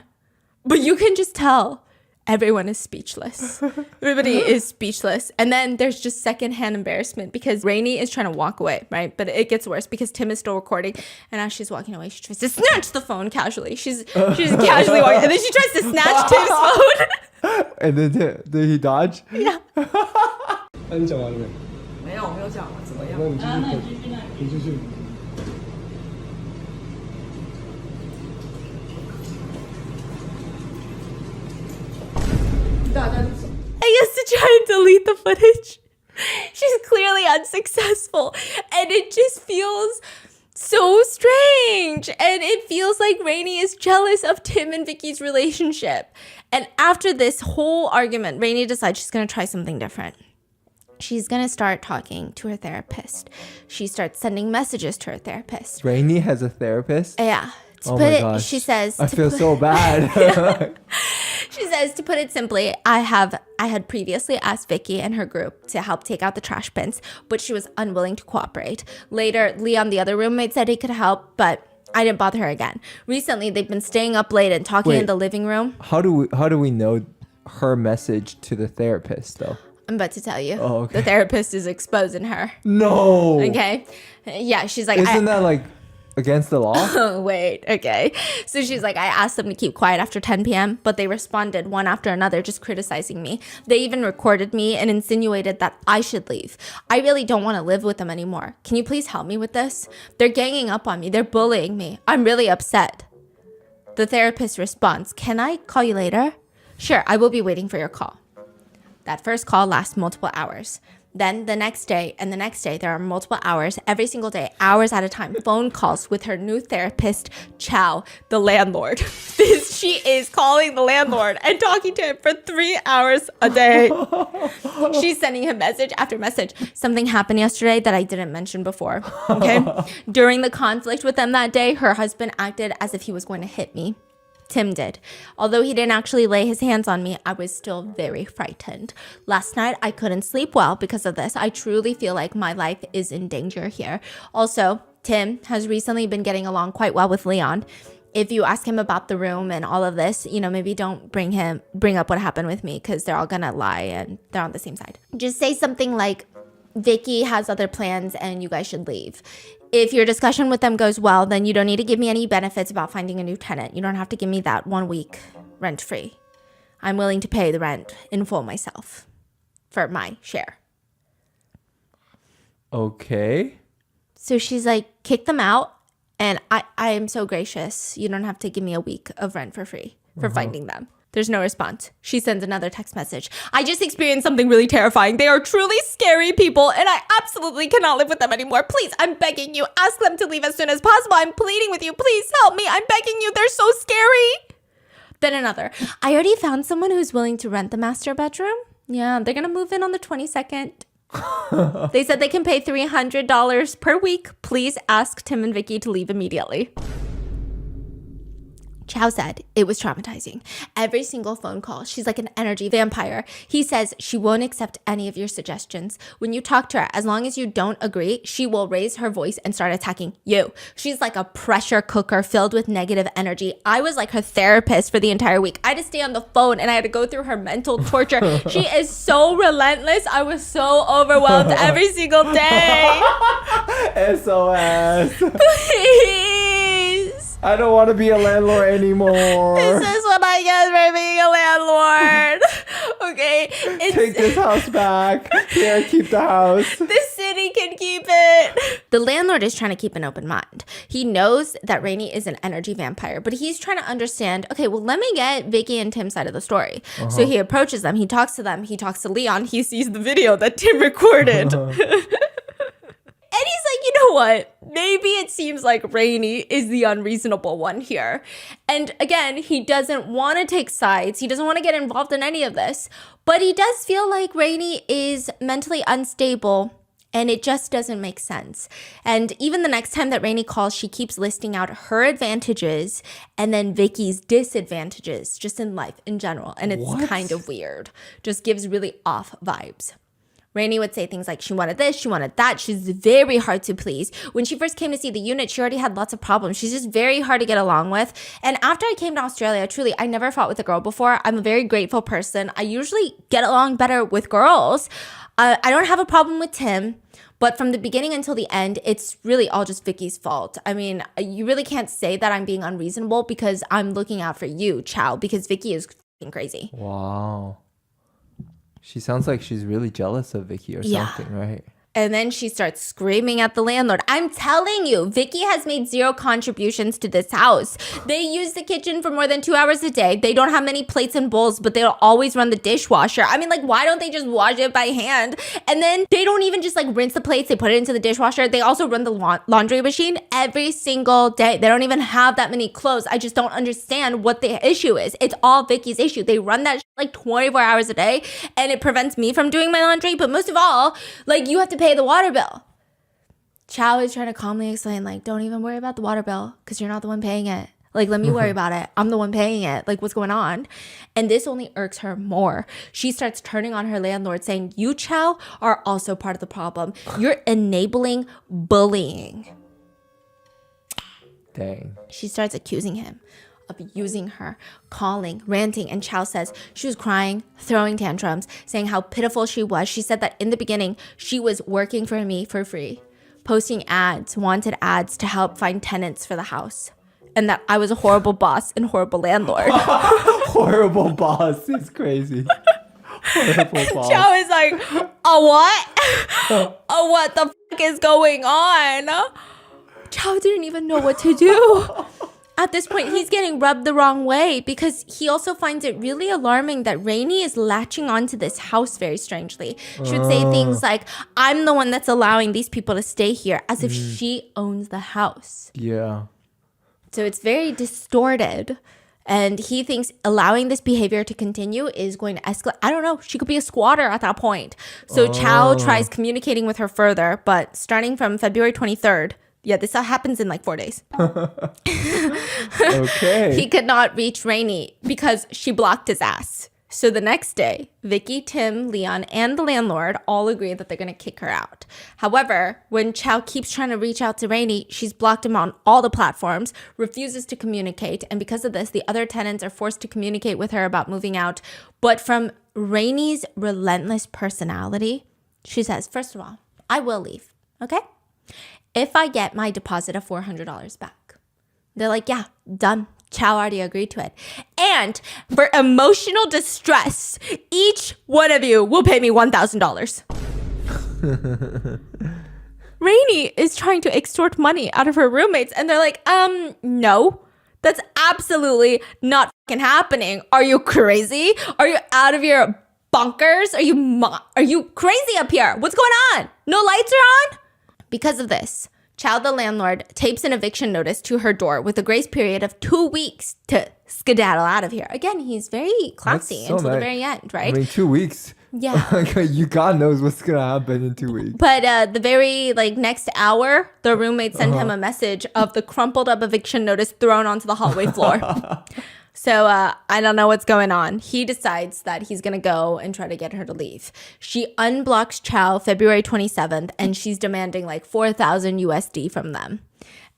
But you can just tell everyone is speechless. Everybody is speechless. And then there's just secondhand embarrassment because Rainy is trying to walk away, right? But it gets worse because Tim is still recording. And as she's walking away, she tries to snatch the phone casually. She's casually walking. And then she tries to snatch Tim's phone. And then did he dodge? Yeah. 那你讲完了没？没有，我没有讲完，怎么样？那你继续。 I guess to try and delete the footage. She's clearly unsuccessful. And it just feels so strange. And it feels like Rainy is jealous of Tim and Vicky's relationship. And after this whole argument, Rainy decides she's going to try something different. She's going to start talking to her therapist. She starts sending messages to her therapist. Rainy has a therapist? Yeah. Oh my gosh. She says, I feel so bad. She says, to put it simply, I had previously asked Vicky and her group to help take out the trash bins, but she was unwilling to cooperate. Later, Leon, the other roommate, said he could help, but I didn't bother her again. Recently, they've been staying up late and talking in the living room. How do we know her message to the therapist though? I'm about to tell you. Oh, okay. The therapist is exposing her. No. Okay? Yeah, she's like... Isn't that like against the law? Oh, wait. Okay. So she's like, I asked them to keep quiet after 10 p.m., but they responded one after another, just criticizing me. They even recorded me and insinuated that I should leave. I really don't want to live with them anymore. Can you please help me with this? They're ganging up on me. They're bullying me. I'm really upset. The therapist responds, can I call you later? Sure, I will be waiting for your call. That first call lasts multiple hours. Then the next day and the next day, there are multiple hours, every single day, hours at a time, phone calls with her new therapist, Chow, the landlord. She is calling the landlord and talking to him for 3 hours a day. She's sending him message after message. Something happened yesterday that I didn't mention before, okay? During the conflict with them that day, her husband acted as if he was going to hit me. Tim did. Although he didn't actually lay his hands on me, I was still very frightened. Last night, I couldn't sleep well because of this. I truly feel like my life is in danger here. Also, Tim has recently been getting along quite well with Leon. If you ask him about the room and all of this, maybe don't bring up what happened with me because they're all gonna lie and they're on the same side. Just say something like, Vicky has other plans and you guys should leave. If your discussion with them goes well, then you don't need to give me any benefits about finding a new tenant. You don't have to give me that 1 week rent-free. I'm willing to pay the rent in full myself for my share. Okay. So she's like, kick them out. And I am so gracious. You don't have to give me a week of rent for free for finding them. There's no response. She sends another text message. I just experienced something really terrifying. They are truly scary people, and I absolutely cannot live with them anymore. Please, I'm begging you. Ask them to leave as soon as possible. I'm pleading with you. Please help me. I'm begging you. They're so scary. Then another. I already found someone who's willing to rent the master bedroom. Yeah, they're going to move in on the 22nd. They said they can pay $300 per week. Please ask Tim and Vicky to leave immediately. Chow said it was traumatizing. Every single phone call, she's like an energy vampire. He says she won't accept any of your suggestions. When you talk to her, as long as you don't agree, she will raise her voice and start attacking you. She's like a pressure cooker filled with negative energy. I was like her therapist for the entire week. I had to stay on the phone and I had to go through her mental torture. She is so relentless. I was so overwhelmed every single day. SOS. Please. I don't want to be a landlord anymore. This is what I get for being a landlord. Okay. Take this house back. Here, keep the house. The city can keep it. The landlord is trying to keep an open mind. He knows that Rainey is an energy vampire, but he's trying to understand, okay, well, let me get Vicky and Tim's side of the story. So he approaches them. He talks to them. He talks to Leon. He sees the video that Tim recorded. And he's like, you know what? Maybe it seems like Rainey is the unreasonable one here. And again, he doesn't want to take sides. He doesn't want to get involved in any of this. But he does feel like Rainey is mentally unstable. And it just doesn't make sense. And even the next time that Rainey calls, she keeps listing out her advantages and then Vicky's disadvantages just in life in general. And it's kind of weird. Just gives really off vibes. Rainey would say things like she wanted this, she wanted that. She's very hard to please. When she first came to see the unit, she already had lots of problems. She's just very hard to get along with. And after I came to Australia, truly, I never fought with a girl before. I'm a very grateful person. I usually get along better with girls. I don't have a problem with Tim. But from the beginning until the end, it's really all just Vicky's fault. I mean, you really can't say that I'm being unreasonable because I'm looking out for you, Chow, because Vicky is f***ing crazy. Wow. She sounds like she's really jealous of Vicky or something, right? And then she starts screaming at the landlord. I'm telling you, Vicky has made zero contributions to this house. They use the kitchen for more than 2 hours a day. They don't have many plates and bowls, but they'll always run the dishwasher. I mean, like, why don't they just wash it by hand? And then they don't even just like rinse the plates. They put it into the dishwasher. They also run the laundry machine every single day. They don't even have that many clothes. I just don't understand what the issue is. It's all Vicky's issue. They run that like 24 hours a day and it prevents me from doing my laundry. But most of all, like, you have to pay the water bill. Chow is trying to calmly explain, like, don't even worry about the water bill because you're not the one paying it. Like, let me worry about it. I'm the one paying it. Like, what's going on? And this only irks her more. She starts turning on her landlord saying, you, Chow, are also part of the problem. You're enabling bullying. Dang. She starts accusing him of using her, calling, ranting, and Chow says she was crying, throwing tantrums, saying how pitiful she was. She said that in the beginning, she was working for me for free, posting ads, wanted ads to help find tenants for the house, and that I was a horrible boss and horrible landlord. Horrible boss is crazy. Horrible boss. Chow is like, a what? A what the fuck is going on? Chow didn't even know what to do. At this point, he's getting rubbed the wrong way because he also finds it really alarming that Rainey is latching onto this house very strangely. She would say things like, I'm the one that's allowing these people to stay here, as if she owns the house. Yeah. So it's very distorted. And he thinks allowing this behavior to continue is going to escalate. I don't know. She could be a squatter at that point. So Chow tries communicating with her further, but starting from February 23rd, yeah, this all happens in like 4 days. Okay. He could not reach Rainey because she blocked his ass. So the next day, Vicky, Tim, Leon, and the landlord all agree that they're going to kick her out. However, when Chow keeps trying to reach out to Rainey, she's blocked him on all the platforms, refuses to communicate. And because of this, the other tenants are forced to communicate with her about moving out. But from Rainey's relentless personality, she says, first of all, I will leave, okay? If I get my deposit of $400 back. They're like, yeah, done. Chow already agreed to it. And for emotional distress, each one of you will pay me $1,000. Rainey is trying to extort money out of her roommates. And they're like, no, That's absolutely not fucking happening. Are you crazy? Are you out of your bonkers? Are you crazy up here? What's going on? No lights are on? Because of this, Chow, the landlord, tapes an eviction notice to her door with a grace period of 2 weeks to skedaddle out of here. Again, he's very classy so until the nice. very end, right? I mean, 2 weeks. Yeah. You God knows what's gonna happen in 2 weeks. But the very next hour, the roommate sent him a message of the crumpled up eviction notice thrown onto the hallway floor. So I don't know what's going on. He decides that he's going to go and try to get her to leave. She unblocks Chow February 27th, and she's demanding 4,000 USD from them.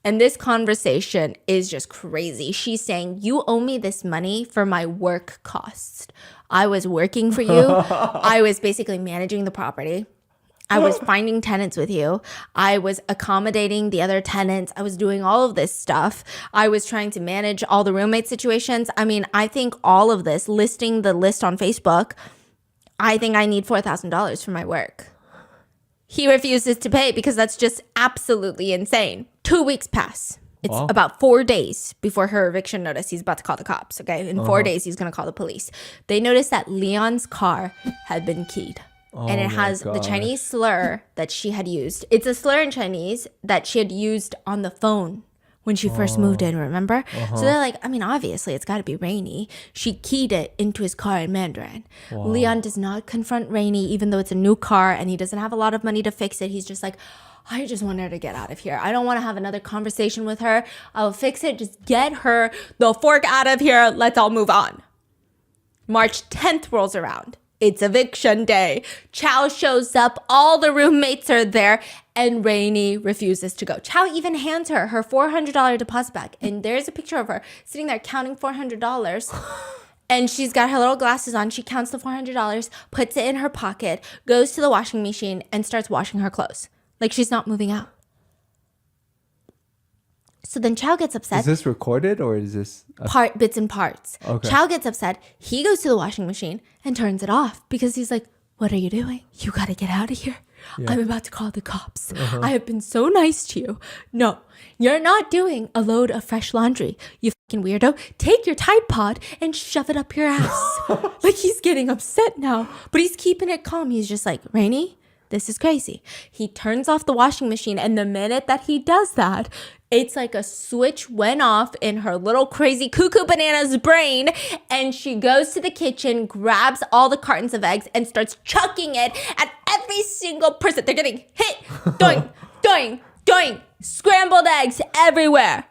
And this conversation is just crazy. She's saying, you owe me this money for my work costs. I was working for you. I was basically managing the property. I was finding tenants with you. I was accommodating the other tenants. I was doing all of this stuff. I was trying to manage all the roommate situations. I mean, I think all of this, listing the list on Facebook, I think I need $4,000 for my work. He refuses to pay because that's just absolutely insane. 2 weeks pass. It's about 4 days before her eviction notice. He's about to call the cops, okay? In 4 days, he's going to call the police. They notice that Leon's car had been keyed. And it has the Chinese slur that she had used. It's a slur in Chinese that she had used on the phone when she first moved in, remember? So they're like, I mean, obviously, it's got to be Rainy. She keyed it into his car in Mandarin. Leon does not confront Rainy, even though it's a new car and he doesn't have a lot of money to fix it. He's just like, I just want her to get out of here. I don't want to have another conversation with her. I'll fix it. Just get her the fork out of here. Let's all move on. March 10th rolls around. It's eviction day. Chow shows up. All the roommates are there. And Rainy refuses to go. Chow even hands her her $400 deposit back. And there's a picture of her sitting there counting $400. And she's got her little glasses on. She counts the $400, puts it in her pocket, goes to the washing machine, and starts washing her clothes. Like she's not moving out. So then Chow gets upset. Is this recorded or is this bits and parts? Okay. Chow gets upset. He goes to the washing machine and turns it off because he's like, what are you doing? You got to get out of here. Yeah. I'm about to call the cops. I have been so nice to you. No, you're not doing a load of fresh laundry. You fucking weirdo. Take your Tide Pod and shove it up your ass. Like he's getting upset now, but he's keeping it calm. He's just like, Rainy, this is crazy. He turns off the washing machine, and the minute that he does that, it's like a switch went off in her little crazy cuckoo banana's brain, and she goes to the kitchen, grabs all the cartons of eggs, and starts chucking it at every single person. They're getting hit. Doing, doing, doing. Scrambled eggs everywhere.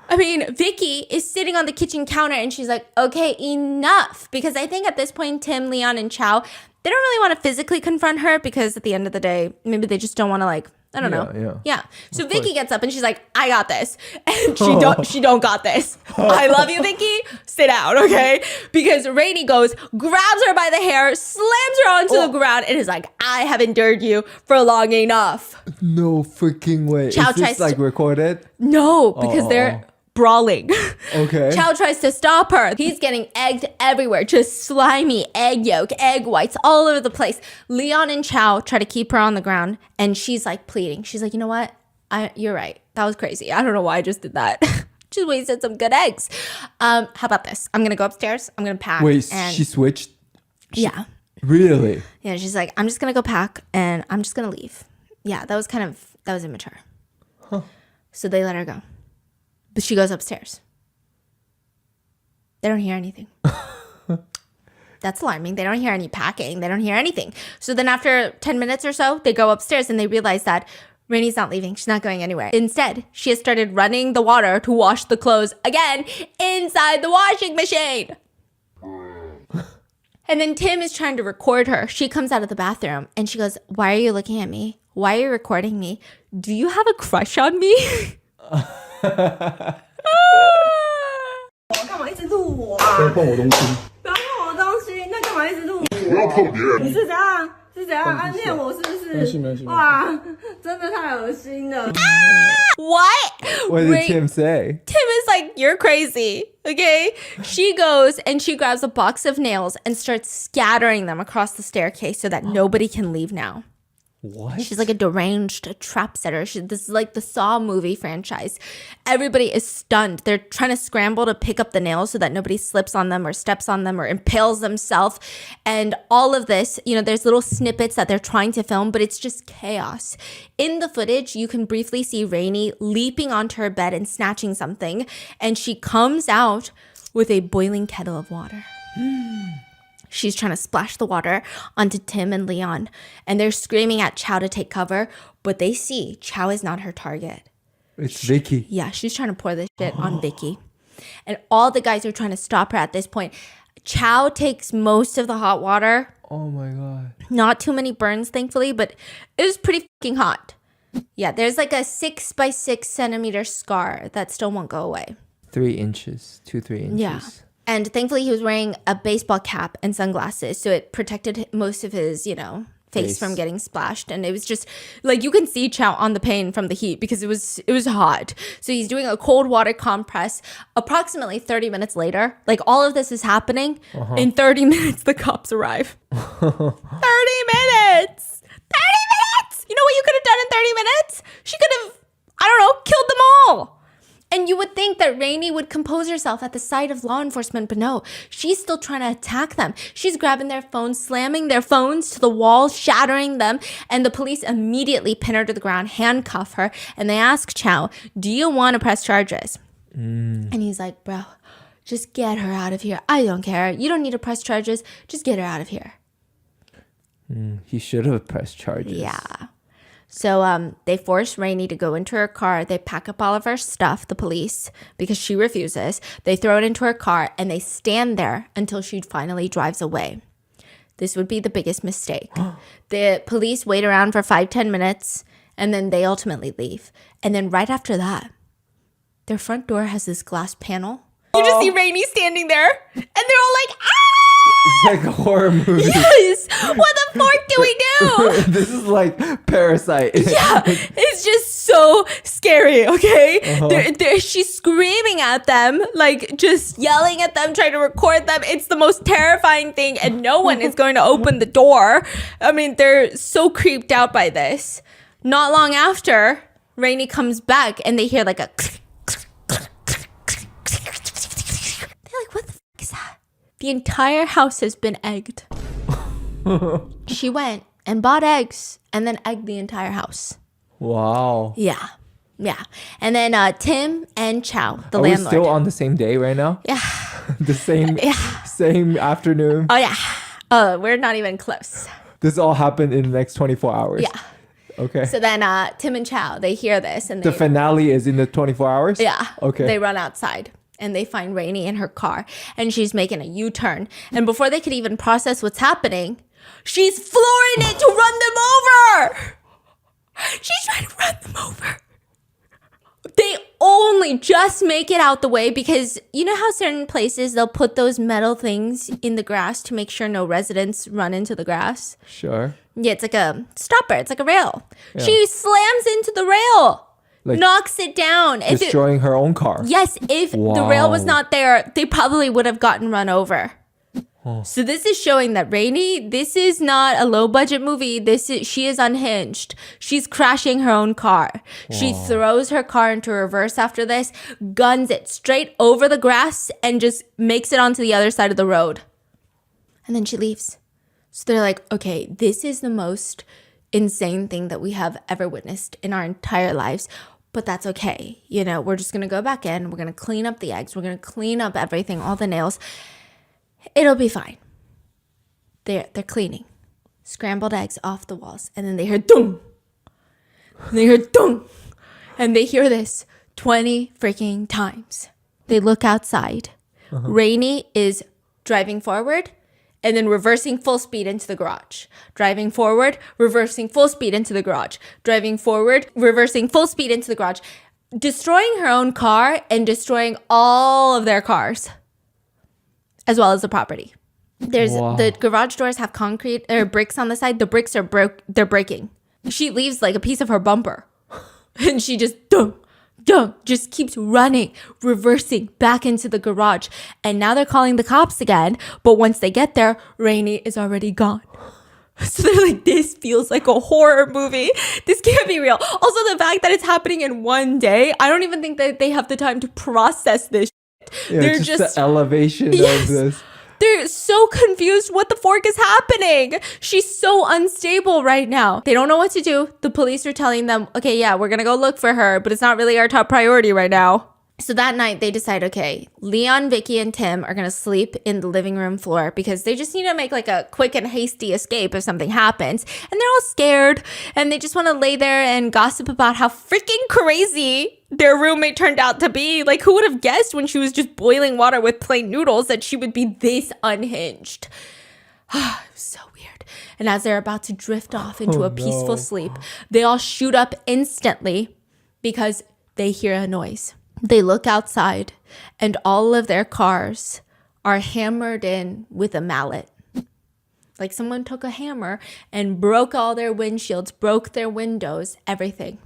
I mean, Vicky is sitting on the kitchen counter and she's like, okay, enough. Because I think at this point, Tim, Leon, and Chow, they don't really want to physically confront her because at the end of the day, maybe they just don't want to I don't know. Yeah. So Vicky gets up and she's like, I got this. And she don't got this. I love you, Vicky. Sit down, okay? Because Rainy goes, grabs her by the hair, slams her onto the ground, and is like, I have endured you for long enough. No freaking way. Chow is this tries recorded? No, because they're brawling. Okay. Chow tries to stop her. He's getting egged everywhere. Just slimy egg yolk, egg whites all over the place. Leon and Chow try to keep her on the ground, and she's pleading. She's like, you know what? You're right. That was crazy. I don't know why I just did that. Just wasted some good eggs. How about this? I'm going to go upstairs. I'm going to pack. Wait, she switched? Yeah. Really? Yeah, she's like, I'm just going to go pack, and I'm just going to leave. Yeah, that was immature. Huh. So they let her go. But she goes upstairs. They don't hear anything. That's alarming. They don't hear any packing. They don't hear anything. So then after 10 minutes or so, they go upstairs and they realize that Rainy's not leaving. She's not going anywhere. Instead, she has started running the water to wash the clothes again inside the washing machine. And then Tim is trying to record her. She comes out of the bathroom and she goes, why are you looking at me? Why are you recording me? Do you have a crush on me? 干嘛一直录我啊？不要碰我东西！不要碰我东西！那干嘛一直录我？不要碰别人！你是怎样？是怎样暗恋我？是不是？没事。哇，真的太恶心了！ What? What did Tim say? Tim is like, you're crazy. Okay? She goes and she grabs a box of nails and starts scattering them across the staircase so that nobody can leave now. What? She's like a deranged trap setter. This is like the Saw movie franchise. Everybody is stunned. They're trying to scramble to pick up the nails so that nobody slips on them or steps on them or impales themselves. And all of this, there's little snippets that they're trying to film, but it's just chaos. In the footage, you can briefly see Rainey leaping onto her bed and snatching something. And she comes out with a boiling kettle of water. She's trying to splash the water onto Tim and Leon. And they're screaming at Chow to take cover. But they see Chow is not her target. It's Vicky. Yeah, she's trying to pour this shit on Vicky. And all the guys are trying to stop her at this point. Chow takes most of the hot water. Oh my God. Not too many burns, thankfully, but it was pretty fucking hot. Yeah, there's like a 6 by 6 centimeter scar that still won't go away. 3 inches, 3 inches. Yeah. And thankfully, he was wearing a baseball cap and sunglasses, so it protected most of his, face from getting splashed. And it was just like you can see Chow on the pain from the heat because it was hot. So he's doing a cold water compress. Approximately 30 minutes later, like all of this is happening. In 30 minutes, the cops arrive. 30 minutes. 30 minutes. You know what you could have done in 30 minutes? She could have, killed them all. And you would think that Rainey would compose herself at the sight of law enforcement, but no, she's still trying to attack them. She's grabbing their phones, slamming their phones to the wall, shattering them, and the police immediately pin her to the ground, handcuff her, and they ask Chow, do you want to press charges? And he's like, bro, just get her out of here. I don't care. You don't need to press charges. Just get her out of here. He should have pressed charges. Yeah. So they force Rainey to go into her car. They pack up all of her stuff, the police, because she refuses. They throw it into her car and they stand there until she finally drives away. This would be the biggest mistake. The police wait around for 5-10 minutes and then they ultimately leave. And then right after that, their front door has this glass panel. You just see Rainey standing there and they're all like, ah! It's like a horror movie. Yes! What the fuck do we do? This is like Parasite. Yeah, it's just so scary, okay? She's screaming at them, like just yelling at them, trying to record them. It's the most terrifying thing, and no one is going to open the door. I mean, they're so creeped out by this. Not long after, Rainey comes back, and they hear like a... They're like, what the fuck is that? The entire house has been egged. She went and bought eggs and then egged the entire house. Wow. Yeah. And then Tim and Chow, the Are landlord. we still on the same day right now? Yeah. The same afternoon? Oh, yeah. We're not even close. This all happened in the next 24 hours? Yeah. Okay. So then Tim and Chow, they hear this. And the finale is in the 24 hours? Yeah. Okay. They run outside. And they find Rainey in her car. And she's making a U-turn. And before they could even process what's happening, she's flooring it to run them over. She's trying to run them over. They only just make it out the way because you know how certain places they'll put those metal things in the grass to make sure no residents run into the grass? Sure. Yeah, it's like a stopper. It's like a rail. Yeah. She slams into the rail. Like knocks it down. destroying her own car. Yes, if the rail was not there, they probably would have gotten run over. So this is showing that Rainey, this is not a low budget movie. She is unhinged. She's crashing her own car. She throws her car into reverse after this, guns it straight over the grass, and just makes it onto the other side of the road. And then she leaves. So they're like, okay, this is the most insane thing that we have ever witnessed in our entire lives. But that's okay. We're just going to go back in. We're going to clean up the eggs. We're going to clean up everything, all the nails. It'll be fine. They're cleaning. Scrambled eggs off the walls. And then they hear dum. And they hear dum. And they hear this 20 freaking times. They look outside. Rainey is driving forward and then reversing full speed into the garage. Driving forward, reversing full speed into the garage. Driving forward, reversing full speed into the garage. Destroying her own car and destroying all of their cars, as well as the property. The garage doors have concrete or bricks on the side. The bricks are they're breaking. She leaves like a piece of her bumper. And she just just keeps running, reversing back into the garage. And now they're calling the cops again. But once they get there, Rainey is already gone. So they're like, this feels like a horror movie. This can't be real. Also, the fact that it's happening in one day, I don't even think that they have the time to process this. Yeah, They're just the elevation Yes. of this. They're so confused. What the fork is happening? She's so unstable right now. They don't know what to do. The police are telling them, okay, yeah, we're going to go look for her, but it's not really our top priority right now. So that night they decide, okay, Leon, Vicky, and Tim are going to sleep in the living room floor because they just need to make like a quick and hasty escape if something happens. And they're all scared and they just want to lay there and gossip about how freaking crazy their roommate turned out to be. Like, who would have guessed when she was just boiling water with plain noodles that she would be this unhinged? It was so weird. And as they're about to drift off into a peaceful sleep, they all shoot up instantly because they hear a noise. They look outside and all of their cars are hammered in with a mallet. Like someone took a hammer and broke all their windshields, broke their windows, everything.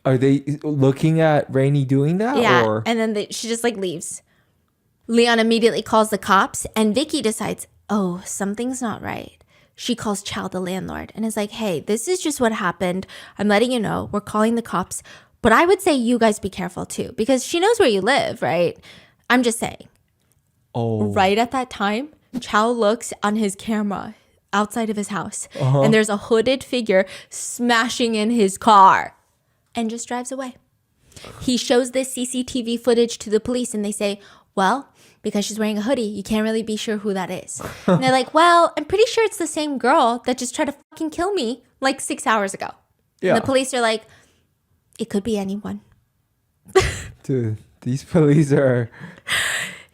Are they looking at Rainey doing that? Yeah, Or? and then she just like leaves. Leon immediately calls the cops and Vicky decides, oh, something's not right. She calls Chow, the landlord, and is like, hey, this is just what happened. I'm letting you know. We're calling the cops. But I would say you guys be careful too, because she knows where you live, right? I'm just saying. Oh. Right at that time, Chow looks on his camera outside of his house, and there's a hooded figure smashing in his car and just drives away. He shows this CCTV footage to the police, and they say, well, because she's wearing a hoodie, you can't really be sure who that is. And they're like, well, I'm pretty sure it's the same girl that just tried to fucking kill me like 6 hours ago. Yeah. And the police are like, it could be anyone. Dude, these police are...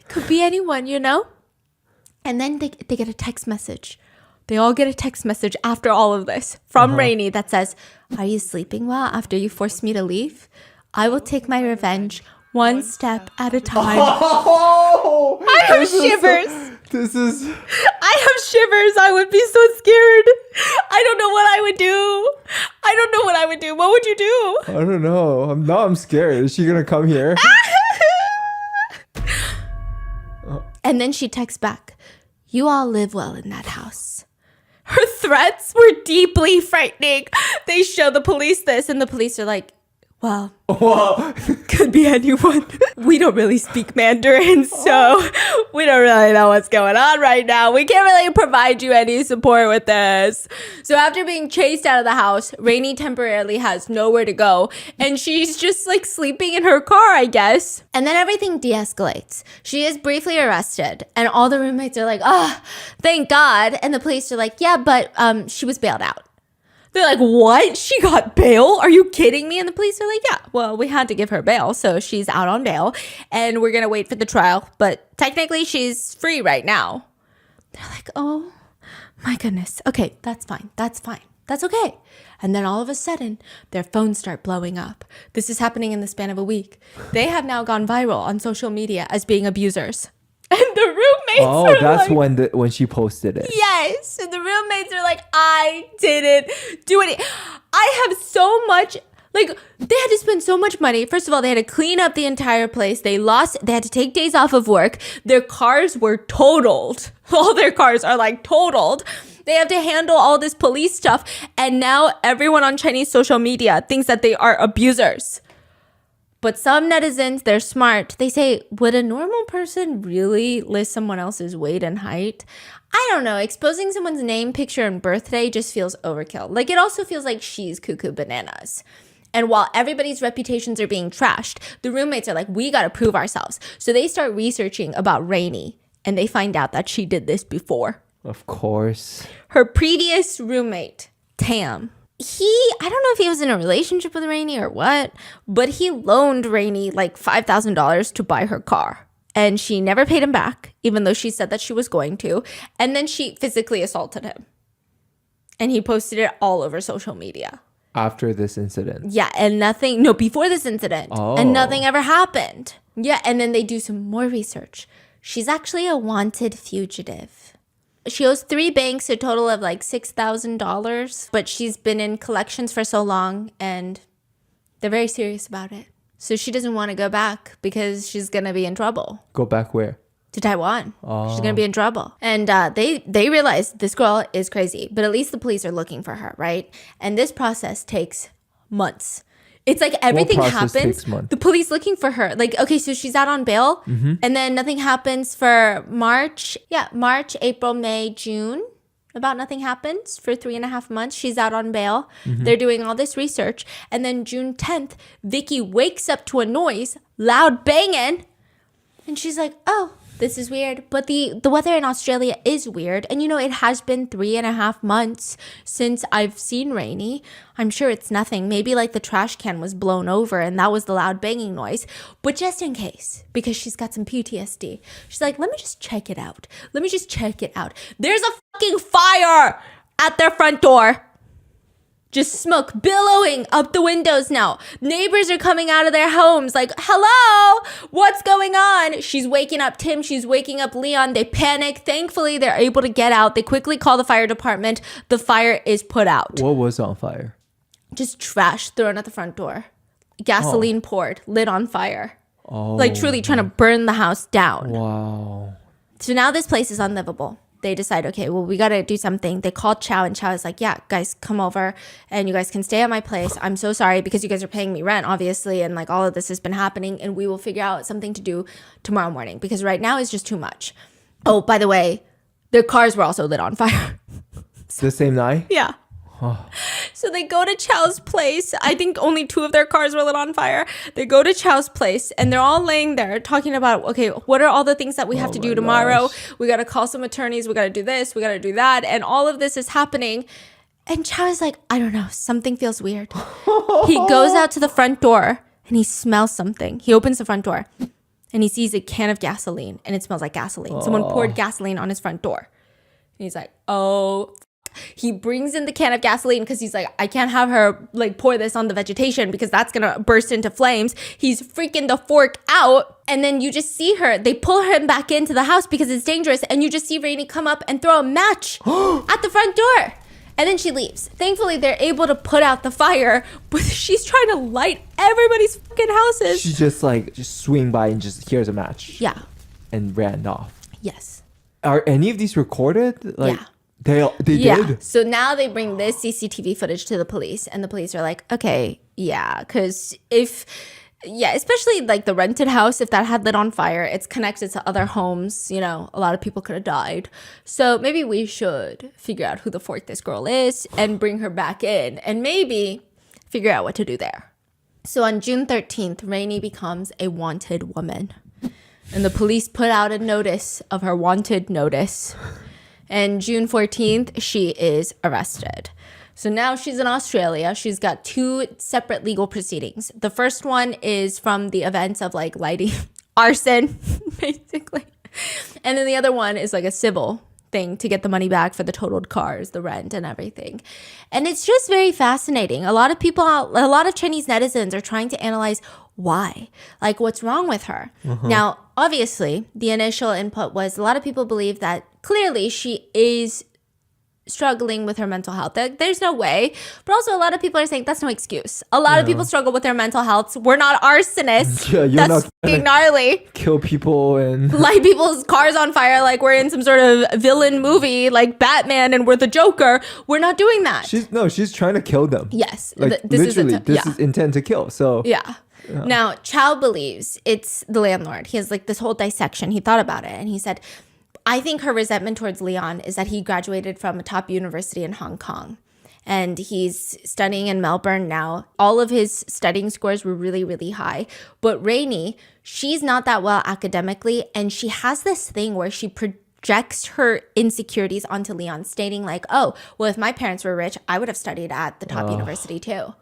Could be anyone, you know? And then they get a text message. They all get a text message after all of this from Rainey that says, are you sleeping well after you forced me to leave? I will take my revenge one step at a time. Oh! I have shivers. This is... I have shivers. I would be so scared. I don't know what I would do. I don't know what I would do. What would you do? I don't know. I'm scared. Is she gonna come here? And then she texts back, you all live well in that house. Her threats were deeply frightening. They show the police this, and the police are like, well, Whoa. could be anyone. We don't really speak Mandarin, so we don't really know what's going on right now. We can't really provide you any support with this. So after being chased out of the house, Rainey temporarily has nowhere to go, and she's just like sleeping in her car, I guess. And then everything de-escalates. She is briefly arrested, and all the roommates are like, oh, thank God. And the police are like, yeah, but she was bailed out. They're like, what? She got bail? Are you kidding me? And the police are like, yeah, well, we had to give her bail. So she's out on bail and we're going to wait for the trial. But technically she's free right now. They're like, oh my goodness. Okay, that's fine. That's fine. That's okay. And then all of a sudden, their phones start blowing up. This is happening in the span of a week. They have now gone viral on social media as being abusers. And the roommates are that's like, when she posted it. yes. And the roommates are like, I didn't do it. I have so much, like, they had to spend so much money. First of all, they had to clean up the entire place. They had to take days off of work. Their cars were totaled. All their cars are like totaled. They have to handle all this police stuff. And now everyone on Chinese social media thinks that they are abusers. But some netizens, they're smart. They say, would a normal person really list someone else's weight and height? I don't know. Exposing someone's name, picture, and birthday just feels overkill. Like, it also feels like she's cuckoo bananas. And while everybody's reputations are being trashed, the roommates are like, we got to prove ourselves. So they start researching about Rainey, and they find out that she did this before. Of course. Her previous roommate, Tam, I don't know if he was in a relationship with Rainey or what, but he loaned Rainey like $5,000 to buy her car. And she never paid him back, even though she said that she was going to. And then she physically assaulted him. And he posted it all over social media. After this incident. Yeah, and before this incident. Oh. And nothing ever happened. Yeah, and then they do some more research. She's actually a wanted fugitive. She owes 3 banks a total of like $6,000, but she's been in collections for so long and they're very serious about it. So she doesn't want to go back because she's going to be in trouble. Go back where? to Taiwan. She's gonna be in trouble. And they realize this girl is crazy, but at least the police are looking for her, right? And this process takes months. It's like everything process happens. takes months? The police looking for her. Like, okay, so she's out on bail, and then nothing happens for March. Yeah, March, April, May, June. About nothing happens for 3.5 months. She's out on bail. They're doing all this research. And then June 10th, Vicky wakes up to a noise, loud banging. And she's like, oh, this is weird. But the weather in Australia is weird. And, you know, it has been 3.5 months since I've seen Rainy. I'm sure it's nothing. Maybe like the trash can was blown over and that was the loud banging noise. But just in case, because she's got some PTSD, she's like, let me just check it out. Let me just check it out. There's a fucking fire at their front door. Just smoke billowing up the windows now. Neighbors are coming out of their homes like, hello, what's going on? She's waking up Tim. She's waking up Leon. They panic. Thankfully, they're able to get out. They quickly call the fire department. The fire is put out. What was on fire? Just trash thrown at the front door. Gasoline poured, lit on fire. Like truly trying to burn the house down. Wow. So now this place is unlivable. They decide, okay, well, we got to do something. They called Chow, and Chow is like, yeah, guys, come over and you guys can stay at my place. I'm so sorry because you guys are paying me rent, obviously. And like all of this has been happening, and we will figure out something to do tomorrow morning because right now is just too much. Oh, by the way, their cars were also lit on fire. The same night? Yeah. So they go to Chow's place. I think only 2 of their cars were lit on fire. They go to Chow's place and they're all laying there talking about, okay, what are all the things that we have to do tomorrow? Gosh. We got to call some attorneys. We got to do this. We got to do that. And all of this is happening. And Chow is like, I don't know. Something feels weird. He goes out to the front door and he smells something. He opens the front door and he sees a can of gasoline and it smells like gasoline. Someone poured gasoline on his front door. And he's like, oh, he brings in the can of gasoline because he's like, I can't have her like pour this on the vegetation because that's gonna burst into flames. He's freaking the fork out, and then you just see her. They pull him back into the house because it's dangerous, and you just see Rainy come up and throw a match at the front door, and then she leaves. Thankfully, they're able to put out the fire, but she's trying to light everybody's fucking houses. She just swing by and just hears a match. Yeah. And ran off. Yes. Are any of these recorded? Like, Yeah. They did? So now they bring this CCTV footage to the police, and the police are like, okay, yeah, because especially like the rented house, if that had lit on fire, it's connected to other homes, you know, a lot of people could have died. So maybe we should figure out who the fork this girl is and bring her back in and maybe figure out what to do there. So on June 13th, Rainy becomes a wanted woman, and the police put out a notice of her wanted notice. And June 14th, she is arrested. So now she's in Australia. She's got 2 separate legal proceedings. The first one is from the events of like lighting arson, basically. And then the other one is like a civil thing to get the money back for the totaled cars, the rent and everything. And it's just very fascinating. A lot of Chinese netizens are trying to analyze why, like what's wrong with her. Now, obviously, the initial input was a lot of people believe that clearly she is struggling with her mental health. There's no way. But also a lot of people are saying that's no excuse. A lot of people struggle with their mental health. We're not arsonists. Yeah, you're that's not being gnarly. Kill people and Light people's cars on fire like we're in some sort of villain movie like Batman and we're the Joker. We're not doing that. she's trying to kill them. Yes. Like this is intent to kill. So yeah. Now, Chow believes it's the landlord. He has like this whole dissection. He thought about it and he said, I think her resentment towards Leon is that he graduated from a top university in Hong Kong and he's studying in Melbourne now. All of his studying scores were really, really high. But Rainy, she's not that well academically, and she has this thing where she projects her insecurities onto Leon, stating like, oh, well, if my parents were rich, I would have studied at the top university too.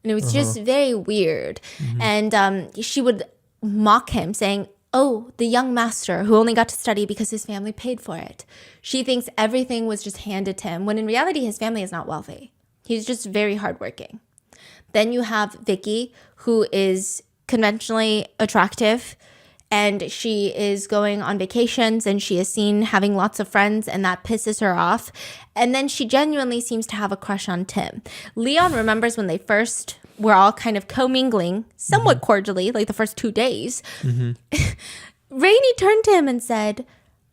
And it was just very weird. And she would mock him saying, oh, the young master who only got to study because his family paid for it. She thinks everything was just handed to him, when in reality, his family is not wealthy. He's just very hardworking. Then you have Vicky, who is conventionally attractive, and she is going on vacations, and she is seen having lots of friends, and that pisses her off. And then she genuinely seems to have a crush on Tim. Leon remembers when they first were all kind of commingling somewhat cordially, like the first 2 days. Rainey turned to him and said,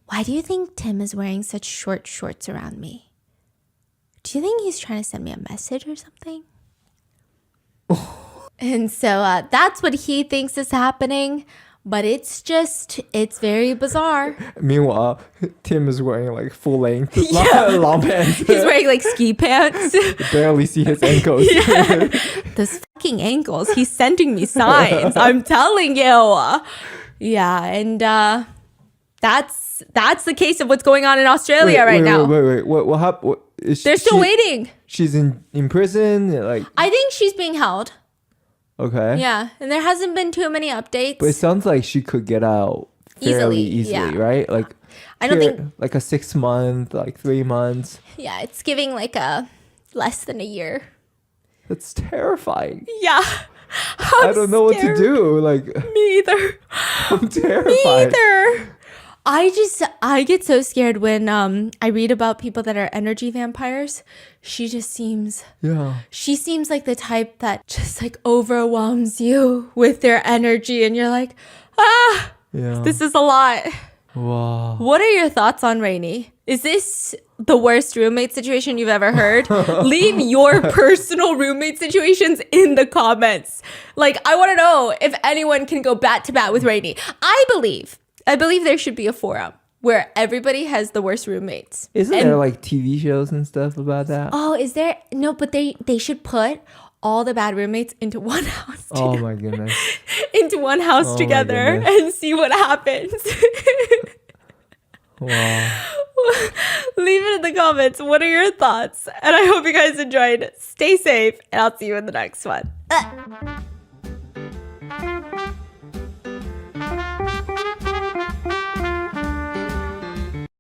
"Why do you think Tim is wearing such short shorts around me? Do you think he's trying to send me a message or something?" And so that's what he thinks is happening. But it's very bizarre. Meanwhile, Tim is wearing like full length long pants. He's wearing like ski pants. Barely see his ankles. Those fucking ankles. He's sending me signs. I'm telling you. Yeah, and that's the case of what's going on in Australia right now. Wait. What happened? They're still waiting. She's in prison? Like, I think she's being held. okay. Yeah, and there hasn't been too many updates. But it sounds like she could get out fairly easily, yeah. right? Like, I don't think like a 6 month, like 3 months. Yeah, it's giving like a less than a year. That's terrifying. Yeah. I don't know what to do. Like, Me either. I'm terrified. Me either. I get so scared when I read about people that are energy vampires. She seems like the type that just like overwhelms you with their energy, and you're like, this is a lot. Wow. What are your thoughts on Rainey? Is this the worst roommate situation you've ever heard? Leave your personal roommate situations in the comments. Like, I want to know if anyone can go bat to bat with Rainey. I believe there should be a forum where everybody has the worst roommates. Isn't there like TV shows and stuff about that? Oh, is there? No, but they should put all the bad roommates into one house together. Oh my goodness. Into one house together and see what happens. Wow. Leave it in the comments. What are your thoughts? And I hope you guys enjoyed. Stay safe, and I'll see you in the next one.